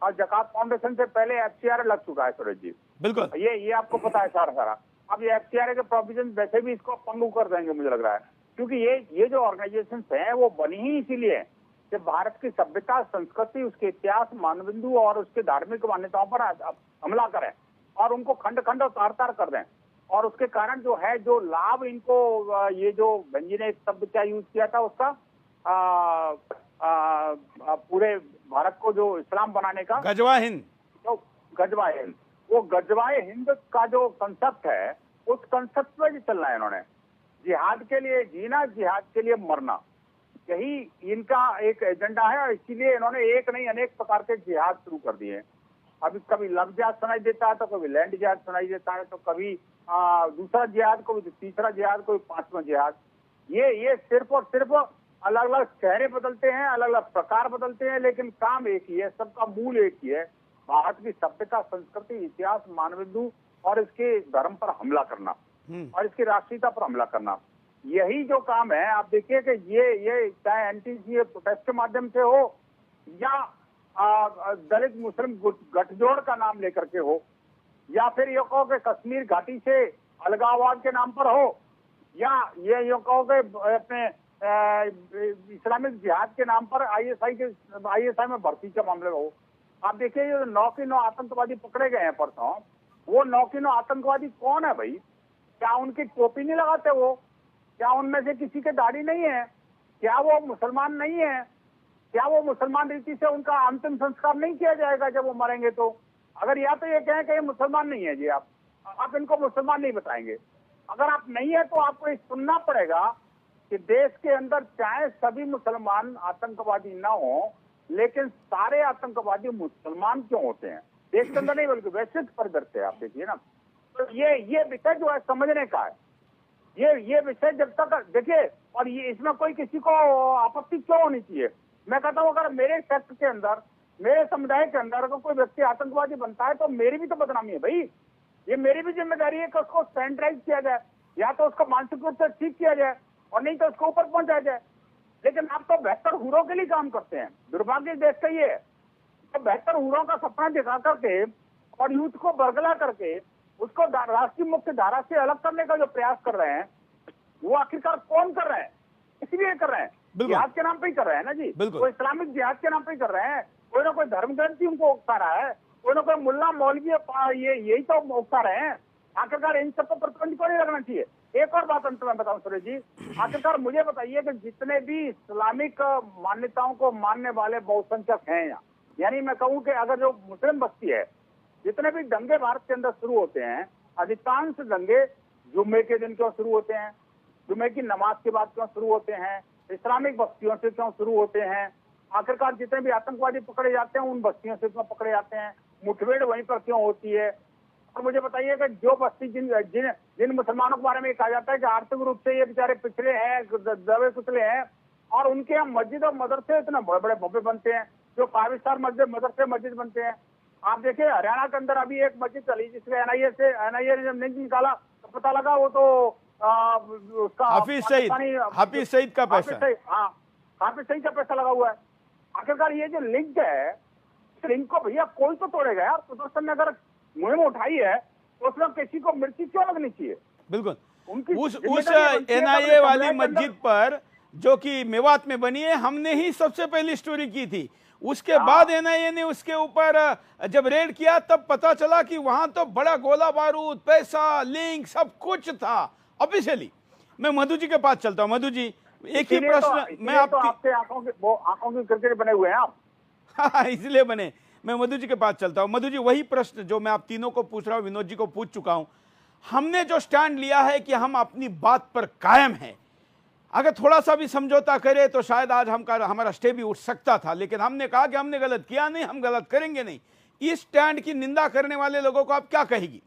और जकात फाउंडेशन से पहले FCRA लग चुका है सूरज जी। बिल्कुल, ये आपको पता है सारा। अब ये FCRA के प्रोविजन वैसे भी इसको पंगु कर देंगे मुझे लग रहा है, क्योंकि ये जो ऑर्गेनाइजेशन हैं वो बनी ही इसीलिए है कि भारत की सभ्यता, संस्कृति, उसके इतिहास, मानबिंदु और उसके धार्मिक मान्यताओं पर हमला करें और उनको खंड खंड और तार तार कर दें। और उसके कारण जो है, जो लाभ इनको, ये जो भंजी ने एक शब्द क्या यूज किया था उसका, पूरे भारत को जो इस्लाम बनाने का, गजवा हिंद, तो गजवा हिंद, वो गजवाए हिंद का जो कंसेप्ट है उस कंसेप्ट पे ही चलना है इन्होंने। जिहाद के लिए जीना, जिहाद के लिए मरना, यही इनका एक एजेंडा है और इसीलिए इन्होंने एक नहीं अनेक प्रकार के जिहाद शुरू कर दिए हैं। अभी कभी लव जिहाद सुनाई देता है तो कभी लैंड जिहाद सुनाई देता है, तो कभी दूसरा जिहाद, कोई तीसरा जिहाद, कोई पांचवा जिहाद। ये सिर्फ और सिर्फ अलग अलग चेहरे बदलते हैं, अलग अलग प्रकार बदलते हैं, लेकिन काम एक ही है, सबका मूल एक ही है, भारत की सभ्यता, संस्कृति, इतिहास, मानबिंदु और इसके धर्म पर हमला करना और इसकी राष्ट्रीयता पर हमला करना। यही जो काम है। आप देखिए कि ये चाहे NTCA प्रोटेस्ट के माध्यम से हो या दलित मुस्लिम गठजोड़ का नाम लेकर के हो, या फिर ये कहो कि कश्मीर घाटी से अलगाववाद के नाम पर हो, या ये कहो कि अपने इस्लामिक जिहाद के नाम पर ISI में भर्ती के मामले में हो, आप देखिए ये 9 के 9 आतंकवादी पकड़े गए हैं परसों, वो 9 के 9 आतंकवादी कौन है भाई? क्या उनकी टोपी नहीं लगाते वो? क्या उनमें से किसी के दाढ़ी नहीं है? क्या वो मुसलमान नहीं है? क्या वो मुसलमान रीति से उनका अंतिम संस्कार नहीं किया जाएगा जब वो मरेंगे? तो अगर या तो ये कहें कि ये मुसलमान नहीं है जी, आप इनको मुसलमान नहीं बताएंगे। अगर आप नहीं है तो आपको ये सुनना पड़ेगा कि देश के अंदर चाहे सभी मुसलमान आतंकवादी ना हो, लेकिन सारे आतंकवादी मुसलमान क्यों होते हैं? देश के अंदर नहीं बल्कि वैश्विक परिदृश्य आप देखिए ना। तो ये विषय जो है समझने का है। ये विषय जब तक देखिए, और ये इसमें कोई किसी को आपत्ति क्यों होनी चाहिए? मैं कहता हूँ अगर मेरे सेक्ट के अंदर, मेरे समुदाय के अंदर अगर कोई व्यक्ति आतंकवादी बनता है तो मेरी भी तो बदनामी है भाई। ये मेरी भी जिम्मेदारी है कि उसको सैनिटाइज किया जाए, या तो उसको मानसिक रूप से ठीक किया जाए, और नहीं तो उसको ऊपर पहुंचाया जाए। लेकिन आप तो बेहतर हूरों के लिए काम करते हैं। दुर्भाग्य देश का ये है, तो बेहतर हूरों का सपना दिखा करके और यूथ को बरगला करके उसको राष्ट्रीय मुख्य धारा से अलग करने का जो प्रयास कर रहे हैं, वो आखिरकार कौन कर रहे हैं? इसलिए कर रहे हैं, जिहाद के नाम पे ही कर रहे हैं ना जी। वो इस्लामिक जिहाद के नाम पे ही कर रहे हैं। कोई ना कोई धर्म ग्रंथी उनको उकसा रहा है, कोई ना कोई मुल्ला मौलवी यही तो उकसा रहे हैं। आखिरकार इन सबको प्रतिबंध क्यों नहीं लगना चाहिए? एक और बात अंत में बताऊं सुरेश जी, आखिरकार मुझे बताइए कि जितने भी इस्लामिक मान्यताओं को मानने वाले बहुसंख्यक हैं यहाँ, यानी मैं कहूँ कि अगर जो मुस्लिम बस्ती है, जितने भी दंगे भारत के अंदर शुरू होते हैं, अधिकांश दंगे जुम्मे के दिन क्यों शुरू होते हैं? जुम्मे की नमाज के बाद क्यों शुरू होते हैं? इस्लामिक बस्तियों से क्यों शुरू होते हैं? आखिरकार जितने भी आतंकवादी पकड़े जाते हैं उन बस्तियों से क्यों पकड़े जाते हैं? मुठभेड़ वहीं पर क्यों होती है? और मुझे बताइए कि जो बस्ती जिन मुसलमानों के बारे में कहा जाता है कि आर्थिक रूप से ये बेचारे पिछड़े हैं, दबे कुचले हैं, और उनके यहाँ मस्जिद और मदरसे इतने बड़े बड़े भव्य बनते हैं, जो 5 स्टार मदरसे मस्जिद बनते हैं। आप देखिए हरियाणा के अंदर अभी एक मस्जिद चली जिसमें एनआईए ने जब लिंक निकाला तो पता लगा वो तो उसका हाफिज सईद का पैसा, हाँ हाफिज सईद का पैसा लगा हुआ है। आखिरकार ये जो लिंक है, इस लिंक को भैया कोई तो तोड़ेगा यार। सुदर्शन ने अगर मुहिम उठाई है तो उसमें किसी को मिर्ची क्यों लगनी चाहिए? बिल्कुल। उस एनआईए वाली मस्जिद पर जो कि मेवात में बनी है, हमने ही सबसे पहली स्टोरी की थी। उसके बाद एनआईए ने उसके ऊपर जब रेड किया तब पता चला कि वहां तो बड़ा गोला बारूद, पैसा, लिंक सब कुछ था ऑफिशियली। मैं मधु जी के पास चलता हूँ। मधु जी, एक ही प्रश्न मैं आपसे आंखों की क्रिकेट बने हुए हैं आप। इसलिए बने। मैं मधु जी के पास चलता हूँ। मधु जी, वही प्रश्न जो मैं आप तीनों को पूछ रहा हूँ, विनोद जी को पूछ चुका हूँ। हमने जो स्टैंड लिया है कि हम अपनी बात पर कायम हैं, अगर थोड़ा सा भी समझौता करे तो शायद आज हमारा स्टे भी उठ सकता था, लेकिन हमने कहा कि हमने गलत किया नहीं, हम गलत करेंगे नहीं। इस स्टैंड की निंदा करने वाले लोगों को आप क्या कहेगी?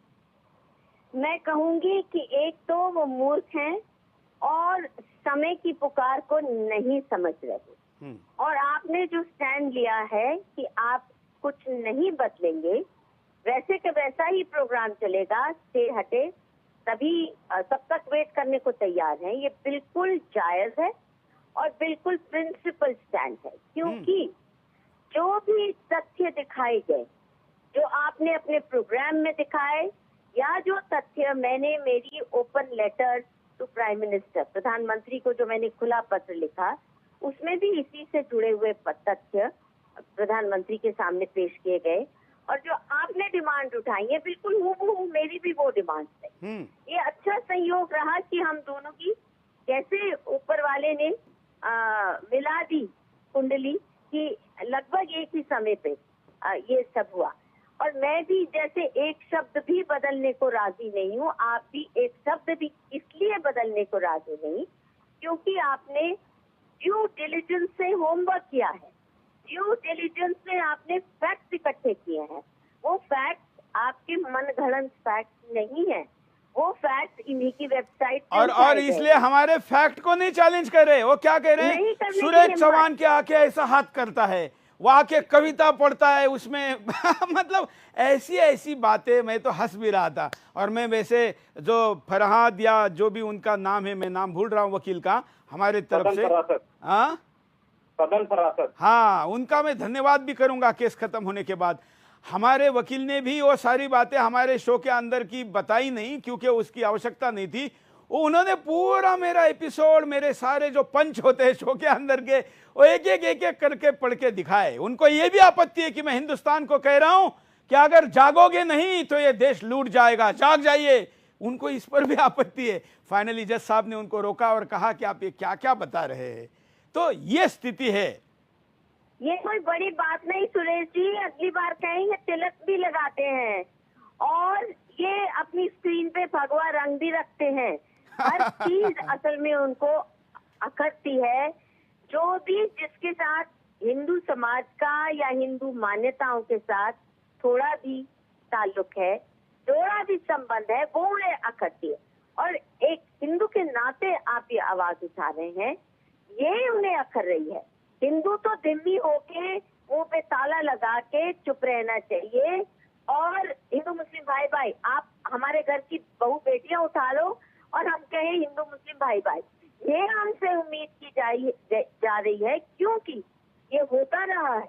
मैं कहूंगी कि एक तो वो मूर्ख हैं और समय की पुकार को नहीं समझ रहे, और आपने जो स्टैंड लिया है कि आप कुछ नहीं बदलेंगे, वैसे के वैसा ही प्रोग्राम चलेगा, स्टे हटे तभी तब तक वेट करने को तैयार हैं, ये बिल्कुल जायज है और बिल्कुल प्रिंसिपल स्टैंड है। क्योंकि जो भी तथ्य दिखाए गए, जो आपने अपने प्रोग्राम में दिखाए, या जो तथ्य मैंने मेरी open letter to prime minister, प्रधानमंत्री को जो मैंने खुला पत्र लिखा, उसमें भी इसी से जुड़े हुए तथ्य प्रधानमंत्री के सामने पेश किए गए, और जो आपने डिमांड उठाई है बिल्कुल हूबहू मेरी भी वो डिमांड है। ये अच्छा संयोग रहा कि हम दोनों की कैसे ऊपर वाले ने मिला दी कुंडली कि लगभग एक ही समय पे ये सब हुआ। और मैं भी जैसे एक शब्द भी बदलने को राजी नहीं हूँ, आप भी एक शब्द भी इसलिए बदलने को राजी नहीं क्योंकि आपने ड्यू डिलिजेंस से होमवर्क किया है, ड्यू डिलिजेंस से आपने फैक्ट्स इकट्ठे किए हैं। वो फैक्ट्स आपके मनगढ़ंत फैक्ट्स नहीं है, वो फैक्ट्स इन्हीं की वेबसाइट और इसलिए हमारे फैक्ट को नहीं चैलेंज कर रहे। वो क्या कह रहे हैं? सुरेश चौहान के आके ऐसा हाथ करता है, वो आके कविता पढ़ता है उसमें मतलब ऐसी बातें। मैं तो हंस भी रहा था। और मैं वैसे जो फरहाद या जो भी उनका नाम है, मैं नाम भूल रहा हूँ वकील का, हमारे तरफ से हाँ, उनका मैं धन्यवाद भी करूंगा केस खत्म होने के बाद। हमारे वकील ने भी वो सारी बातें हमारे शो के अंदर की बताई नहीं क्योंकि उसकी आवश्यकता नहीं थी। उन्होंने पूरा मेरा एपिसोड, मेरे सारे जो पंच होते हैं शो के अंदर के, वो एक एक करके पढ़ के दिखाए। उनको ये भी आपत्ति है कि मैं हिंदुस्तान को कह रहा हूं कि अगर जागोगे नहीं तो ये देश लूट जाएगा, जाग जाइए। उनको इस पर भी आपत्ति है। फाइनली जज साहब ने उनको रोका और कहा कि आप ये क्या क्या बता रहे हैं। तो ये स्थिति है। ये कोई बड़ी बात नहीं सुरेश जी, अगली बार कहेंगे तिलक भी लगाते हैं और ये अपनी स्क्रीन पे भगवा रंग भी रखते हैं। हर चीज असल में उनको अखरती है। जो भी जिसके साथ हिंदू समाज का या हिंदू मान्यताओं के साथ थोड़ा भी ताल्लुक है, थोड़ा भी संबंध है, वो उन्हें अखरती है। और एक हिंदू के नाते आप ये आवाज उठा रहे हैं, ये उन्हें अखर रही है। हिंदू तो दिल्ली होके मुंह पे ताला लगा के चुप रहना चाहिए। और हिंदू मुस्लिम भाई भाई, आप हमारे घर की बहू बेटियां उठा लो और हम कहें हिंदू मुस्लिम भाई भाई, ये हमसे उम्मीद की जा रही है, क्योंकि ये होता रहा है,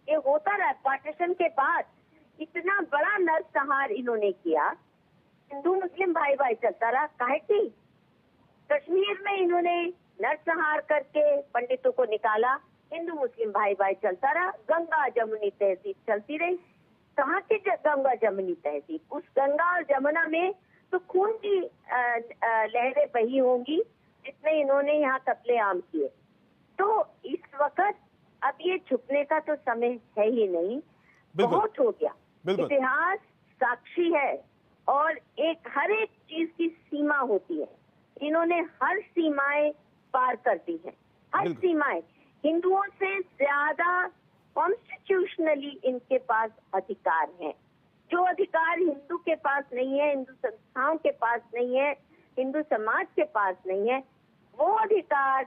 ये होता रहा है। पार्टीशन के बाद इतना बड़ा नरसंहार इन्होंने किया, हिंदू मुस्लिम भाई भाई चलता रहा। काहे की कश्मीर में इन्होंने नरसंहार करके पंडितों को निकाला, हिंदू मुस्लिम भाई भाई चलता रहा। गंगा जमुनी तहजीब चलती रही। कहाँ की गंगा जमुनी तहजीब? उस गंगा और जमुना में तो खून की लहरें बही होंगी जितने इन्होंने यहाँ कत्ले आम किए। तो इस वक्त अब ये छुपने का तो समय है ही नहीं, बहुत हो गया। इतिहास साक्षी है और हर एक चीज की सीमा होती है। इन्होंने हर सीमाएं पार कर दी है, हर सीमाएं। हिंदुओं से ज्यादा कॉन्स्टिट्यूशनली इनके पास अधिकार है। जो अधिकार हिंदू के पास नहीं है, हिंदू संस्थाओं के पास नहीं है, हिंदू समाज के पास नहीं है, वो अधिकार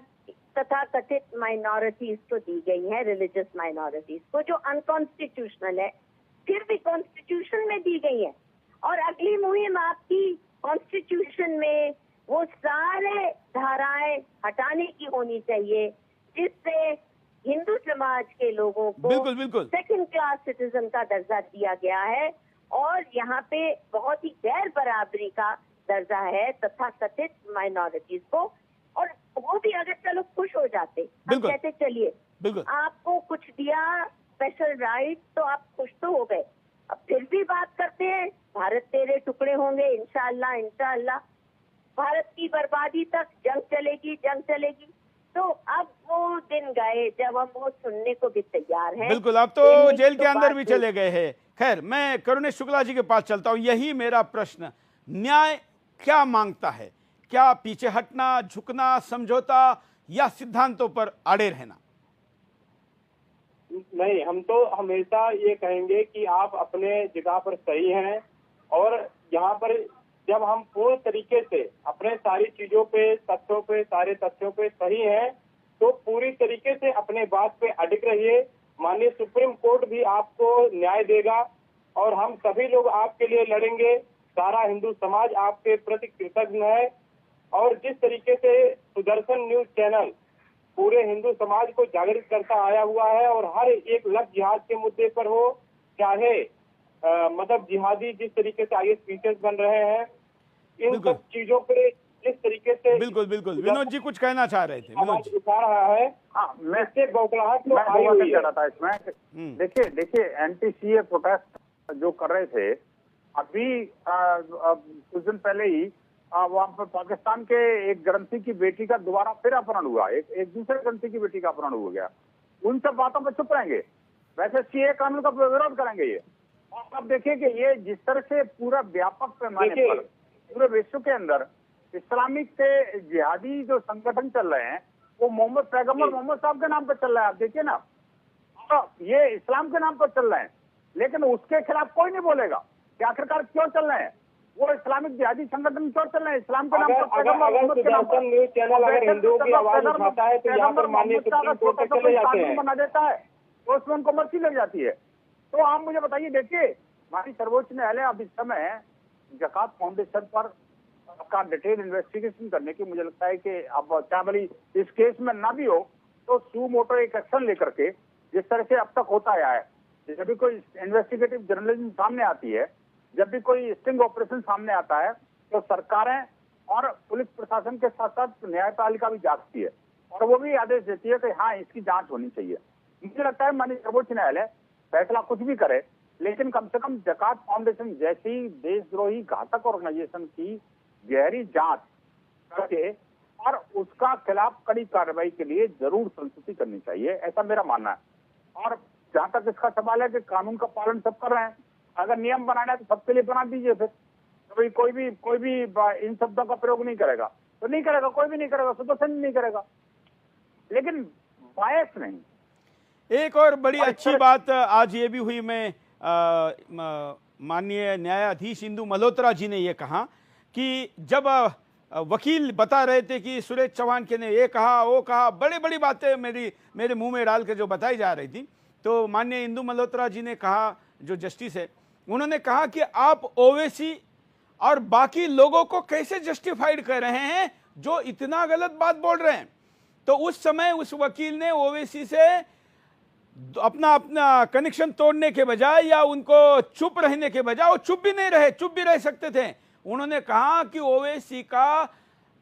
तथा कथित माइनॉरिटीज को दी गई है, रिलीजियस माइनॉरिटीज को, जो अनकॉन्स्टिट्यूशनल है, फिर भी कॉन्स्टिट्यूशन में दी गई है। और अगली मुहिम आपकी कॉन्स्टिट्यूशन में वो सारे धाराएं हटाने की होनी चाहिए जिससे हिंदू समाज के लोगों को सेकंड क्लास सिटीजन का दर्जा दिया गया है और यहाँ पे बहुत ही गैर बराबरी का दर्जा है तथा कथित माइनॉरिटीज को। और वो भी अगर चलो खुश हो जाते, हम कहते चलिए आपको कुछ दिया स्पेशल राइट, तो आप खुश तो हो गए। अब फिर भी बात करते हैं भारत तेरे टुकड़े होंगे, इंशाअल्लाह इंशाअल्लाह, भारत की बर्बादी तक जंग चलेगी, जंग चलेगी। तो अब वो दिन गए जब हम वो सुनने को भी तैयार हैं। बिल्कुल, अब तो जेल के अंदर भी चले गए हैं। खैर, मैं करुणेश शुक्ला जी के पास चलता हूं। यही मेरा प्रश्न, न्याय क्या मांगता है? क्या पीछे हटना, झुकना, समझौता या सिद्धांतों पर अड़े रहना? नहीं, हम तो हमेशा ये कहेंगे कि आप अपने जगह पर सही हैं और यहाँ पर जब हम पूर्ण तरीके से अपने सारी चीजों पे, तथ्यों पे, सारे तथ्यों पे सही हैं, तो पूरी तरीके से अपने बात पे अडिग रहिए। माननीय सुप्रीम कोर्ट भी आपको न्याय देगा और हम सभी लोग आपके लिए लड़ेंगे। सारा हिंदू समाज आपके प्रति कृतज्ञ है। और जिस तरीके से सुदर्शन न्यूज चैनल पूरे हिंदू समाज को जागृत करता आया हुआ है और हर एक लफ्ज जिहाद के मुद्दे पर हो, चाहे मतलब जिहादी जिस तरीके से आगे स्पीचेस बन रहे हैं, इन सब चीजों पे जिस तरीके से बिल्कुल विनोद जी कुछ कहना चाह रहे थे। विनोद जी उठा रहा है। हाँ, मैं से बौखलाहट तो आई हुई हुई है। था इसमें। देखिए एंटी-सीए प्रोटेस्ट जो कर रहे थे, अभी कुछ दिन पहले ही वहाँ पर पाकिस्तान के एक ग्रंथी की बेटी का दोबारा फिर अपहरण हुआ, एक दूसरे ग्रंथी की बेटी का अपहरण हो गया। उन सब बातों पर चुप रहेंगे, वैसे सीए कानून का विरोध करेंगे ये। और अब देखिए कि ये जिस तरह से पूरा व्यापक पैमाने पर पूरे विश्व के अंदर इस्लामिक से जिहादी जो संगठन चल रहे हैं, वो मोहम्मद पैगंबर मोहम्मद साहब के नाम पर चल रहा है। आप देखिए ना, तो ये इस्लाम के नाम पर चल रहे हैं, लेकिन उसके खिलाफ कोई नहीं बोलेगा कि आखिरकार क्यों चल रहे हैं वो इस्लामिक जिहादी संगठन, क्यों चल रहे हैं इस्लाम के नाम पर। सुदर्शन न्यूज चैनल अगर हिंदुओं की आवाज उठाता है तो यहाँ पर माननीय सुप्रीम कोर्ट तक चले जाते हैं, बना देता है तो उसमें उनको मर्जी लग जाती है। तो आप मुझे बताइए, देखिए माननीय सर्वोच्च न्यायालय अब इस समय ज़कात फाउंडेशन पर का डिटेल इन्वेस्टिगेशन करने की, मुझे लगता है कि अब चाहे भली इस केस में ना भी हो तो सू मोटो एक एक्शन लेकर के, जिस तरह से अब तक होता आया है, जब भी कोई इन्वेस्टिगेटिव जर्नलिज्म सामने आती है, जब भी कोई स्टिंग ऑपरेशन सामने आता है, तो सरकारें और पुलिस प्रशासन के साथ साथ न्यायपालिका भी जांचती है और वो भी आदेश देती है कि हाँ इसकी जांच होनी चाहिए। मुझे लगता है माननीय सर्वोच्च न्यायालय फैसला कुछ भी करे, लेकिन कम से कम ज़कात फाउंडेशन जैसी देशद्रोही घातक ऑर्गेनाइजेशन की गहरी जांच करके और उसका खिलाफ कड़ी कार्रवाई के लिए जरूर संस्तुति करनी चाहिए, ऐसा मेरा मानना है। और जहां तक इसका सवाल है कि कानून का पालन सब कर रहे हैं, अगर नियम बनाना है तो सबके लिए बना दीजिए फिर। तो भाई कोई भी इन शब्दों का प्रयोग नहीं करेगा तो नहीं करेगा, कोई भी नहीं करेगा, सुदर्शन नहीं करेगा, लेकिन बायस नहीं। एक और बड़ी अच्छी बात आज ये भी हुई, मैं माननीय न्यायाधीश इंदु मल्होत्रा जी ने ये कहा कि जब वकील बता रहे थे कि सुरेश चौहान के ने ये कहा वो कहा, बड़ी बड़ी बातें मेरे मुंह में डाल के जो बताई जा रही थी, तो माननीय इंदु मल्होत्रा जी ने कहा, जो जस्टिस है, उन्होंने कहा कि आप ओवैसी और बाकी लोगों को कैसे जस्टिफाइड कर रहे हैं जो इतना गलत बात बोल रहे हैं। तो उस समय उस वकील ने ओवैसी से अपना कनेक्शन तोड़ने के बजाय या उनको चुप रहने के बजाय, वो चुप भी नहीं रहे, चुप भी रह सकते थे, उन्होंने कहा कि ओवैसी का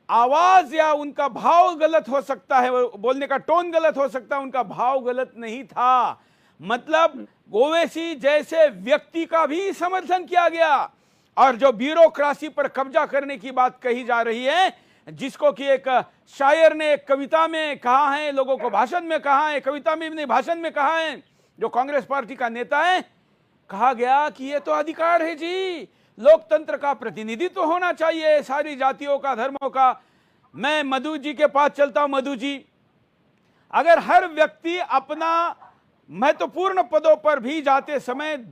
आवाज या उनका भाव गलत हो सकता है, बोलने का टोन गलत हो सकता है, उनका भाव गलत नहीं था। मतलब ओवैसी जैसे व्यक्ति का भी समर्थन किया गया। और जो ब्यूरोक्रेसी पर कब्जा करने की बात कही जा रही है, जिसको कि एक शायर ने एक कविता में कहा है, लोगों को भाषण में कहा है, कविता में नहीं भाषण में कहा है, जो कांग्रेस पार्टी का नेता है, कहा गया कि ये तो अधिकार है जी, लोकतंत्र का प्रतिनिधित्व होना चाहिए सारी जातियों का, धर्मों का। मैं मधु जी के पास चलता हूं। मधु जी, अगर हर व्यक्ति अपना महत्वपूर्ण पदों पर भी जाते समय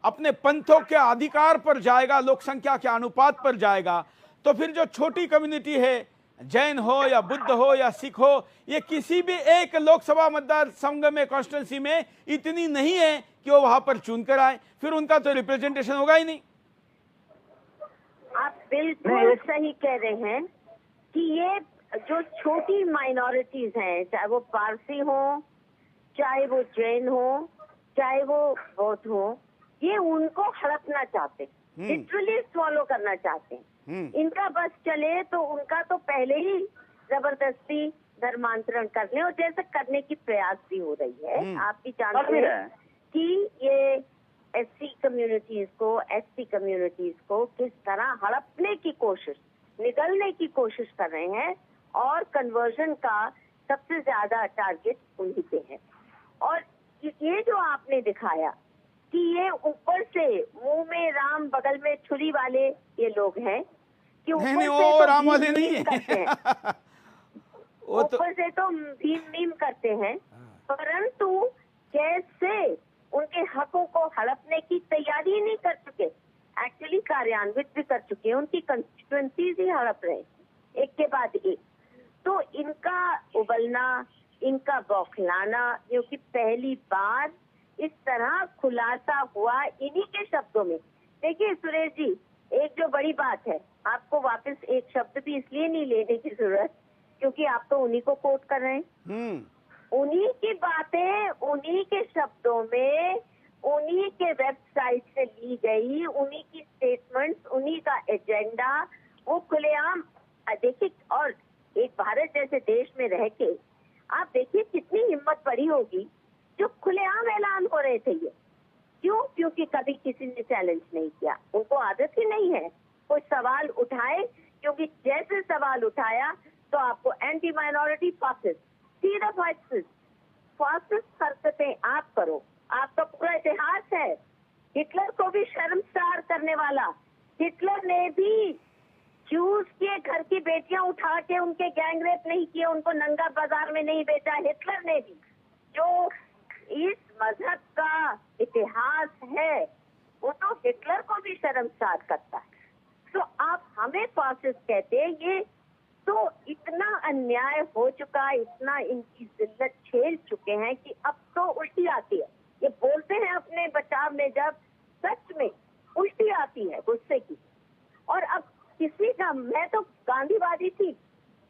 अपने पंथों के अधिकार पर जाएगा, लोक संख्या के अनुपात पर जाएगा, तो फिर जो छोटी कम्युनिटी है, जैन हो या बुद्ध हो या सिख हो, ये किसी भी एक लोकसभा मतदार संघ में, कॉन्स्टिट्यूंसी में इतनी नहीं है कि वो वहां पर चुन कर आए, फिर उनका तो रिप्रेजेंटेशन होगा ही नहीं। आप बिल्कुल सही कह रहे हैं कि ये जो छोटी माइनॉरिटीज हैं, चाहे वो पारसी हो, चाहे वो जैन हो, चाहे वो बौद्ध हो, ये उनको हड़पना चाहते हैं, लिटरली स्वॉलो करना चाहते हैं। इनका बस चले तो उनका तो पहले ही जबरदस्ती धर्मांतरण करने और जैसे करने की प्रयास भी हो रही है। आप भी जानते हैं कि ये एससी कम्युनिटीज को, एसटी कम्युनिटीज को किस तरह हड़पने की कोशिश, निगलने की कोशिश कर रहे हैं, और कन्वर्जन का सबसे ज्यादा टारगेट उन्हीं पे है। और ये जो आपने दिखाया कि ये ऊपर से मुंह में राम बगल में छुरी वाले ये लोग हैं कि ऊपर से तो राम वाले नहीं है, ऊपर से तो भीम करते हैं, परंतु कैसे उनके हकों को हड़पने की तैयारी नहीं कर चुके, एक्चुअली कार्यान्वित भी कर चुके हैं, उनकी कंस्टिट्यूएंसीज ही हड़प रहे एक के बाद एक। तो इनका उबलना, इनका बौखलाना, क्योंकि पहली बार इस तरह खुलासा हुआ इन्हीं के शब्दों में। देखिए सुरेश जी, एक जो बड़ी बात है, आपको वापस एक शब्द भी इसलिए नहीं लेने की जरूरत क्योंकि आप तो उन्हीं को कोट कर रहे हैं। उन्हीं की बातें उन्हीं के शब्दों में, उन्हीं के वेबसाइट से ली गई, उन्हीं की स्टेटमेंट्स, उन्हीं का एजेंडा, वो खुलेआम देखिए। और एक भारत जैसे देश में रह के आप देखिए कितनी हिम्मत पड़ी होगी जो खुलेआम ऐलान हो रहे थे ये। क्यों? क्योंकि कभी किसी ने चैलेंज नहीं किया, उनको आदत ही नहीं है कोई सवाल उठाए, क्योंकि जैसे सवाल उठाया तो आपको एंटी माइनॉरिटी फासिस्ट, सीधा फासिस्ट हरकतें आप करो। आपका पूरा इतिहास है, हिटलर को भी शर्मसार करने वाला। हिटलर ने भी जूस के घर की बेटियां उठा के उनके गैंगरेप नहीं किए, उनको नंगा बाजार में नहीं बेचा। हिटलर ने भी, जो इस मजहब का इतिहास है, वो तो हिटलर को भी शर्मसार करता है। तो आप हमें फासिस्ट कहते हैं, ये तो इतना अन्याय हो चुका, इतना इनकी जिल्लत झेल चुके हैं कि अब तो उल्टी आती है। ये बोलते हैं अपने बचाव में, जब सच में उल्टी आती है गुस्से की। और अब किसी का, मैं तो गांधीवादी थी,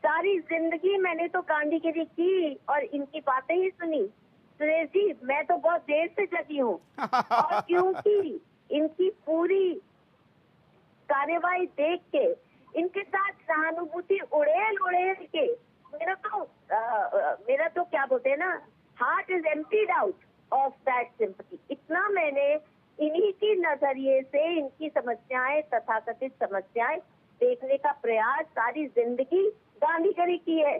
सारी जिंदगी मैंने तो गांधीगिरी की और इनकी बातें ही सुनी। सुरेश जी, मैं तो बहुत देर से जगी हूँ और क्योंकि इनकी पूरी कार्यवाही देख के इनके साथ सहानुभूति उड़ेल उड़ेल के मेरा तो क्या बोलते हैं ना, heart is emptied out of that sympathy. इतना मैंने इन्हीं की नजरिए से इनकी समस्याएं, तथाकथित समस्याएं देखने का प्रयास सारी जिंदगी गांधीगिरी की है।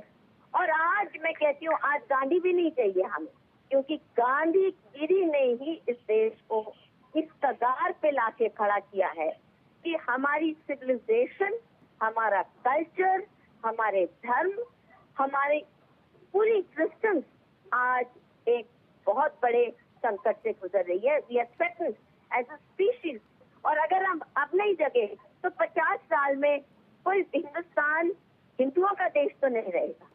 और आज मैं कहती हूँ, आज गांधी भी नहीं चाहिए हमें, क्योंकि गांधीगिरी ने ही इस देश को इस कगार पे लाके खड़ा किया है कि हमारी सिविलाइजेशन, हमारा कल्चर, हमारे धर्म, हमारी पूरी एग्जिस्टेंस आज एक बहुत बड़े संकट से गुजर रही है। We are threatened as a species. और अगर हम अब नहीं जगे तो 50 साल में कोई हिंदुस्तान हिंदुओं का देश तो नहीं रहेगा,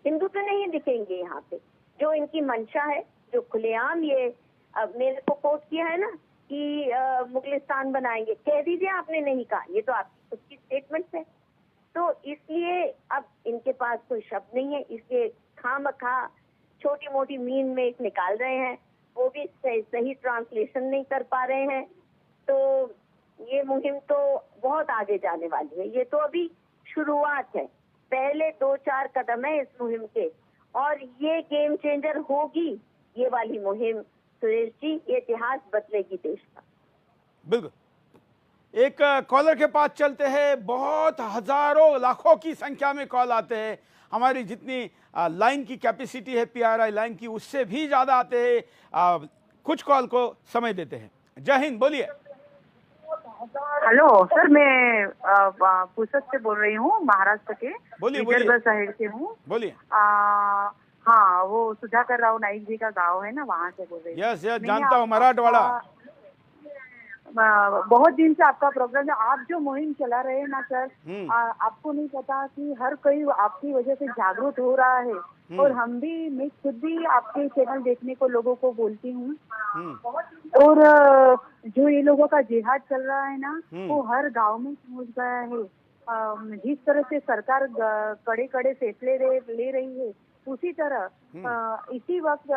हिंदू तो नहीं दिखेंगे यहाँ पे। जो इनकी मंशा है, जो खुलेआम ये मेरे को कोट किया है ना कि मुगलिस्तान बनाएंगे, कह दीजिए, आपने नहीं कहा, ये तो आपकी खुद की स्टेटमेंट है। तो इसलिए अब इनके पास कोई शब्द नहीं है, इसलिए खामखा छोटी मोटी मीन में एक निकाल रहे हैं, वो भी सही ट्रांसलेशन नहीं कर पा रहे हैं। तो ये मुहिम तो बहुत आगे जाने वाली है। ये तो अभी शुरुआत है, पहले 2-4 कदम है इस मुहिम के, और ये गेम चेंजर होगी ये वाली मुहिम। सुरेश जी, ये इतिहास बदलेगी देश का। बिल्कुल। एक कॉलर के पास चलते हैं। बहुत हजारों लाखों की संख्या में कॉल आते हैं। हमारी जितनी लाइन की कैपेसिटी है पीआरआई लाइन की, उससे भी ज्यादा आते हैं। कुछ कॉल को समय देते हैं। जय हिंद, बोलिए। हेलो सर, मैं पुसद से बोल रही हूँ, महाराष्ट्र के। बोलिए विदर्भ साइड से हूँ। बोलिए। हाँ, वो सुधाकर राव नाईक जी का गांव है ना, वहाँ से बोल रही हूँ। यस, जानता हूँ, मराठवाड़ा। बहुत दिन से आपका प्रोग्राम, आप जो मुहिम चला रहे हैं ना सर, आपको नहीं पता कि हर कोई आपकी वजह से जागरूक हो रहा है। और मैं खुद भी आपके चैनल देखने को लोगों को बोलती हूँ। और जो ये लोगों का जिहाद चल रहा है ना, वो हर गांव में पहुंच गया है। जिस तरह से सरकार कड़े कड़े फैसले ले रही है, उसी तरह इसी वक्त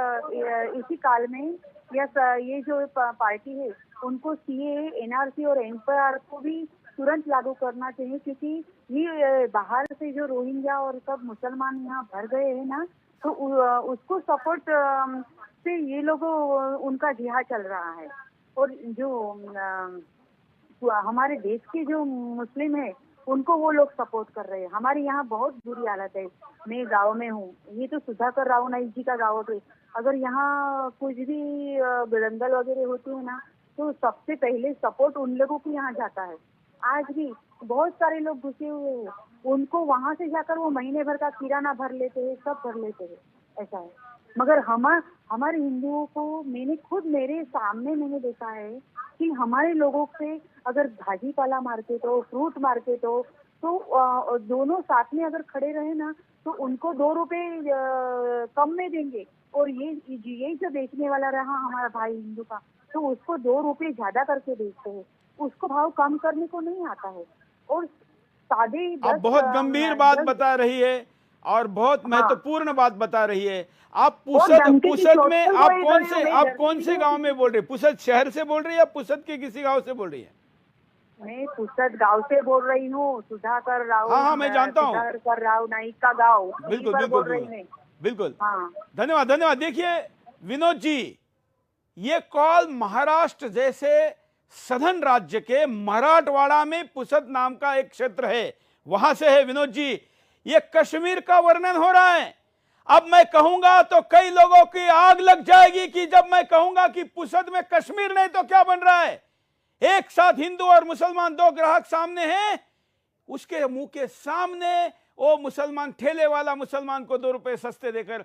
इसी काल में ये जो पार्टी है, उनको सीए, एनआरसी और एनपीआर को भी तुरंत लागू करना चाहिए। क्योंकि ये बाहर से जो रोहिंग्या और सब मुसलमान यहाँ भर गए हैं ना, तो उसको सपोर्ट से ये लोग उनका जिहाद चल रहा है। और जो हमारे देश के जो मुस्लिम है, उनको वो लोग सपोर्ट कर रहे हैं। हमारे यहाँ बहुत बुरी हालत है। मैं गांव में हूँ, ये तो सुधाकर राव नाईक जी का गाँव है। अगर यहाँ कुछ भी दंगल वगैरह होती है ना, तो सबसे पहले सपोर्ट उन लोगों को यहाँ जाता है। आज भी बहुत सारे लोग घुसे हुए हैं, उनको वहाँ से जाकर वो महीने भर का किराना भर लेते हैं, सब भर लेते हैं, ऐसा है। मगर हमारे हिंदुओं को मेरे सामने मैंने देखा है कि हमारे लोगों से अगर भाजी पाला मार्केट हो, फ्रूट मार्केट हो, तो दोनों साथ में अगर खड़े रहे ना, तो उनको 2 रुपए कम में देंगे। और यही जो बेचने वाला रहा हमारा भाई हिंदू का, तो उसको 2 रुपए ज्यादा करके बेचते हैं, उसको भाव कम करने को नहीं आता है। और सादे आप बहुत गंभीर बात बता रही है और बहुत महत्वपूर्ण बात बता रही है। आप पुसद में आप कौन से गांव में बोल रही है? पुसद शहर से बोल रही है या पुसद के किसी गांव से बोल रही है? मैं पुसद गांव से बोल रही हूँ, सुधाकर राव। हाँ, मैं जानता हूँ, सुधाकर राव नाईक का गाँव। बिल्कुल। धन्यवाद। देखिए विनोद जी, ये कॉल महाराष्ट्र जैसे सधन राज्य के मराठवाड़ा में पुसद नाम का एक क्षेत्र है, वहां से है विनोद जी। ये कश्मीर का वर्णन हो रहा है। अब मैं कहूंगा तो कई लोगों की आग लग जाएगी कि जब मैं कहूंगा कि पुसद में कश्मीर नहीं तो क्या बन रहा है। एक साथ हिंदू और मुसलमान 2 ग्राहक सामने हैं, उसके मुंह के सामने वो मुसलमान, ठेले वाला मुसलमान को 2 रुपए सस्ते देकर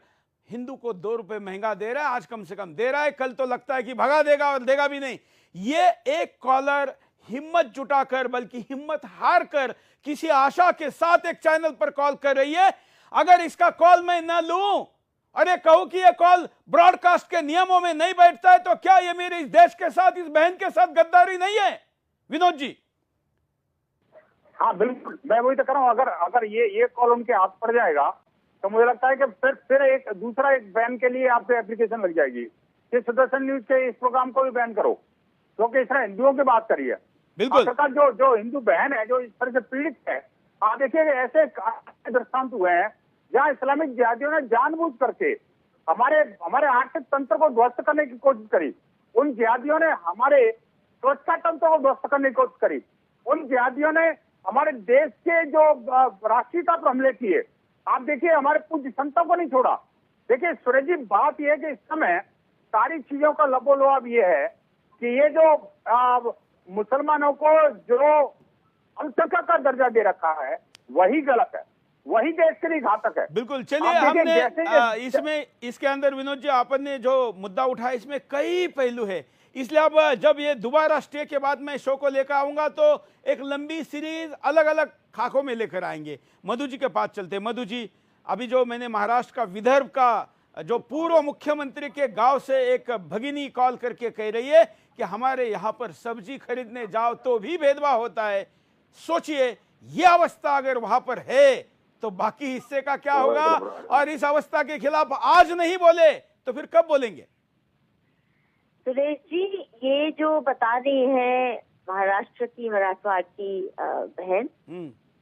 हिंदू को 2 रुपए महंगा दे रहा है। आज कम से कम दे रहा है, कल तो लगता है कि भगा देगा और देगा भी नहीं। ये एक कॉलर हिम्मत जुटाकर, बल्कि हिम्मत हार कर, किसी आशा के साथ एक चैनल पर कॉल कर रही है। अगर इसका कॉल मैं ना लूं और ये कहूं कि ये कॉल ब्रॉडकास्ट के नियमों में नहीं बैठता है, तो क्या ये मेरे इस देश के साथ, इस बहन के साथ गद्दारी नहीं है विनोद जी? हाँ बिल्कुल, मैं वही तो कर रहा हूँ। अगर ये कॉल उनके हाथ पड़ जाएगा, तो मुझे लगता है कि फिर एक दूसरा बैन के लिए आपसे एप्लीकेशन लग जाएगी कि सुदर्शन न्यूज के इस प्रोग्राम को भी बैन करो, क्योंकि इसने हिंदुओं की बात करी है। बिल्कुल। जो हिंदू बहन है, जो इस तरह से पीड़ित है, आप देखिए ऐसे दृष्टांत हुए हैं जहां इस्लामिक जिहादियों ने जानबूझ करके हमारे आर्थिक तंत्र को ध्वस्त करने की कोशिश करी। उन जिहादियों ने हमारे सुरक्षा तंत्र को ध्वस्त करने की कोशिश करी। उन जिहादियों ने हमारे देश के जो राष्ट्रीयता पर हमले किए। आप देखिए हमारे पूज्य संतों को नहीं छोड़ा। देखिए सूरज जी, बात यह है कि इस समय सारी चीजों का लबोलुआब ये है कि ये जो मुसलमानों को जो अल्पसंख्यक का दर्जा दे रखा है वही गलत है, वही देश के लिए घातक है। बिल्कुल। चलिए, हमने इसमें इसके अंदर विनोद जी आपने जो मुद्दा उठाया इसमें कई पहलू है, इसलिए अब जब ये दोबारा स्टे के बाद मैं शो को लेकर आऊंगा तो एक लंबी सीरीज अलग अलग खाकों में लेकर आएंगे। मधु जी के पास चलते। मधु जी, अभी जो मैंने महाराष्ट्र का विदर्भ का जो पूर्व मुख्यमंत्री के गांव से एक भगिनी कॉल करके कह रही है कि हमारे यहाँ पर सब्जी खरीदने जाओ तो भी भेदभाव होता है। सोचिए, ये अवस्था अगर वहां पर है तो बाकी हिस्से का क्या होगा? और इस अवस्था के खिलाफ आज नहीं बोले तो फिर कब बोलेंगे? सुरेश जी, ये जो बता रही है महाराष्ट्र की मराठवाड़ी बहन,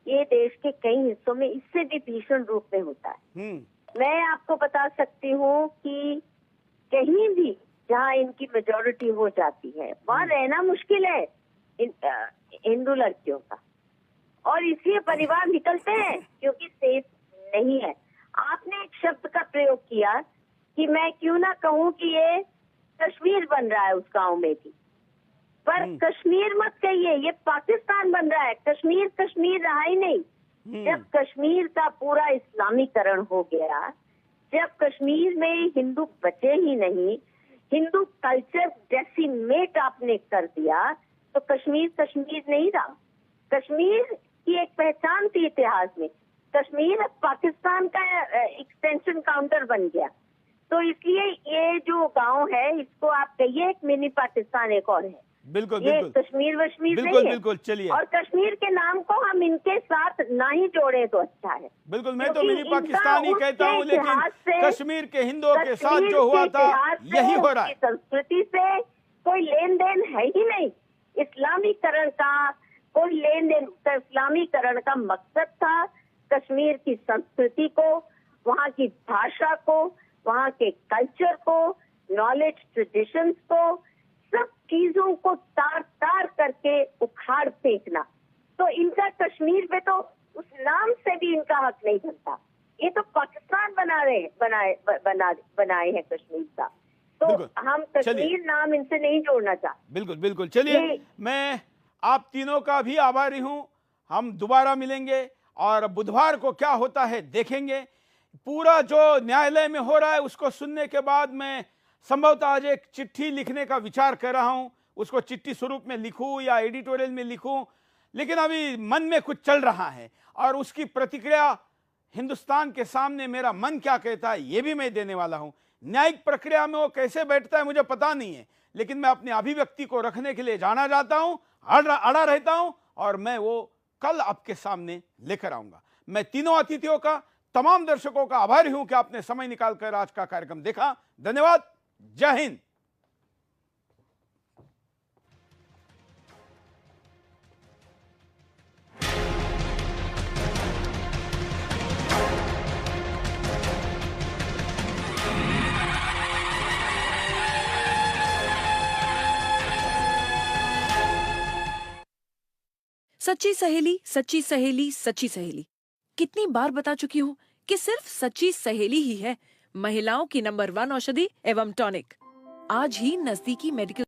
ये देश के कई हिस्सों में इससे भी भीषण रूप में होता है। मैं आपको बता सकती हूँ कि कहीं भी जहाँ इनकी मेजॉरिटी हो जाती है वहाँ रहना मुश्किल है हिंदू लड़कियों का, और इसलिए परिवार निकलते हैं क्योंकि सेफ नहीं है। आपने एक शब्द का प्रयोग किया कि मैं क्यों ना कहूँ कि ये कश्मीर बन रहा है उस गांव में भी, पर कश्मीर मत कहिए, ये पाकिस्तान बन रहा है। कश्मीर कश्मीर रहा ही नहीं। जब कश्मीर का पूरा इस्लामीकरण हो गया, जब कश्मीर में हिंदू बचे ही नहीं, हिंदू कल्चर डेसिमेट आपने कर दिया, तो कश्मीर कश्मीर नहीं रहा। कश्मीर की एक पहचान थी इतिहास में। कश्मीर पाकिस्तान का एक्सटेंशन काउंटर बन गया। तो इसलिए ये जो गांव है इसको आप कहिए एक मिनी पाकिस्तान एक और है। बिल्कुल ये बिल्कुल कश्मीर वश्मीर बिल्कुल नहीं है। बिल्कुल। चलिए, और कश्मीर के नाम को हम इनके साथ ना ही जोड़े तो अच्छा है। बिल्कुल, मैं तो मिनी पाकिस्तान ही कहता हूँ, लेकिन कश्मीर के हिंदुओं के साथ जो हुआ था यही हो रहा है। संस्कृति से कोई लेन देन है ही नहीं। इस्लामीकरण का कोई लेन देन, इस्लामीकरण का मकसद था कश्मीर की संस्कृति को, वहाँ की भाषा को, वहाँ के कल्चर को, नॉलेज ट्रेडिशंस को, सब चीजों को तार तार करके उखाड़ फेंकना। तो इनका कश्मीर पे तो उस नाम से भी इनका हक नहीं बनता। ये तो पाकिस्तान बनाए हैं कश्मीर का। तो हम कश्मीर नाम इनसे नहीं जोड़ना चाहते। बिल्कुल बिल्कुल। चलिए, मैं आप तीनों का भी आभारी हूं। हम दोबारा मिलेंगे और बुधवार को क्या होता है देखेंगे। पूरा जो न्यायालय में हो रहा है उसको सुनने के बाद मैं संभवतः आज एक चिट्ठी लिखने का विचार कर रहा हूं। उसको चिट्ठी स्वरूप में लिखूं या एडिटोरियल में लिखूं, लेकिन अभी मन में कुछ चल रहा है और उसकी प्रतिक्रिया हिंदुस्तान के सामने मेरा मन क्या कहता है ये भी मैं देने वाला हूं। न्यायिक प्रक्रिया में वो कैसे बैठता है मुझे पता नहीं है, लेकिन मैं अपनी अभिव्यक्ति को रखने के लिए जाना चाहता हूं, अड़ा रहता हूं और मैं वो कल आपके सामने लेकर आऊंगा। मैं तीनों अतिथियों का, तमाम दर्शकों का आभारी हूं कि आपने समय निकालकर आज का कार्यक्रम देखा। धन्यवाद। जय हिंद। सच्ची सहेली, सच्ची सहेली, सच्ची सहेली। कितनी बार बता चुकी हूँ कि सिर्फ सच्ची सहेली ही है महिलाओं की नंबर 1 औषधि एवं टॉनिक। आज ही नजदीकी मेडिकल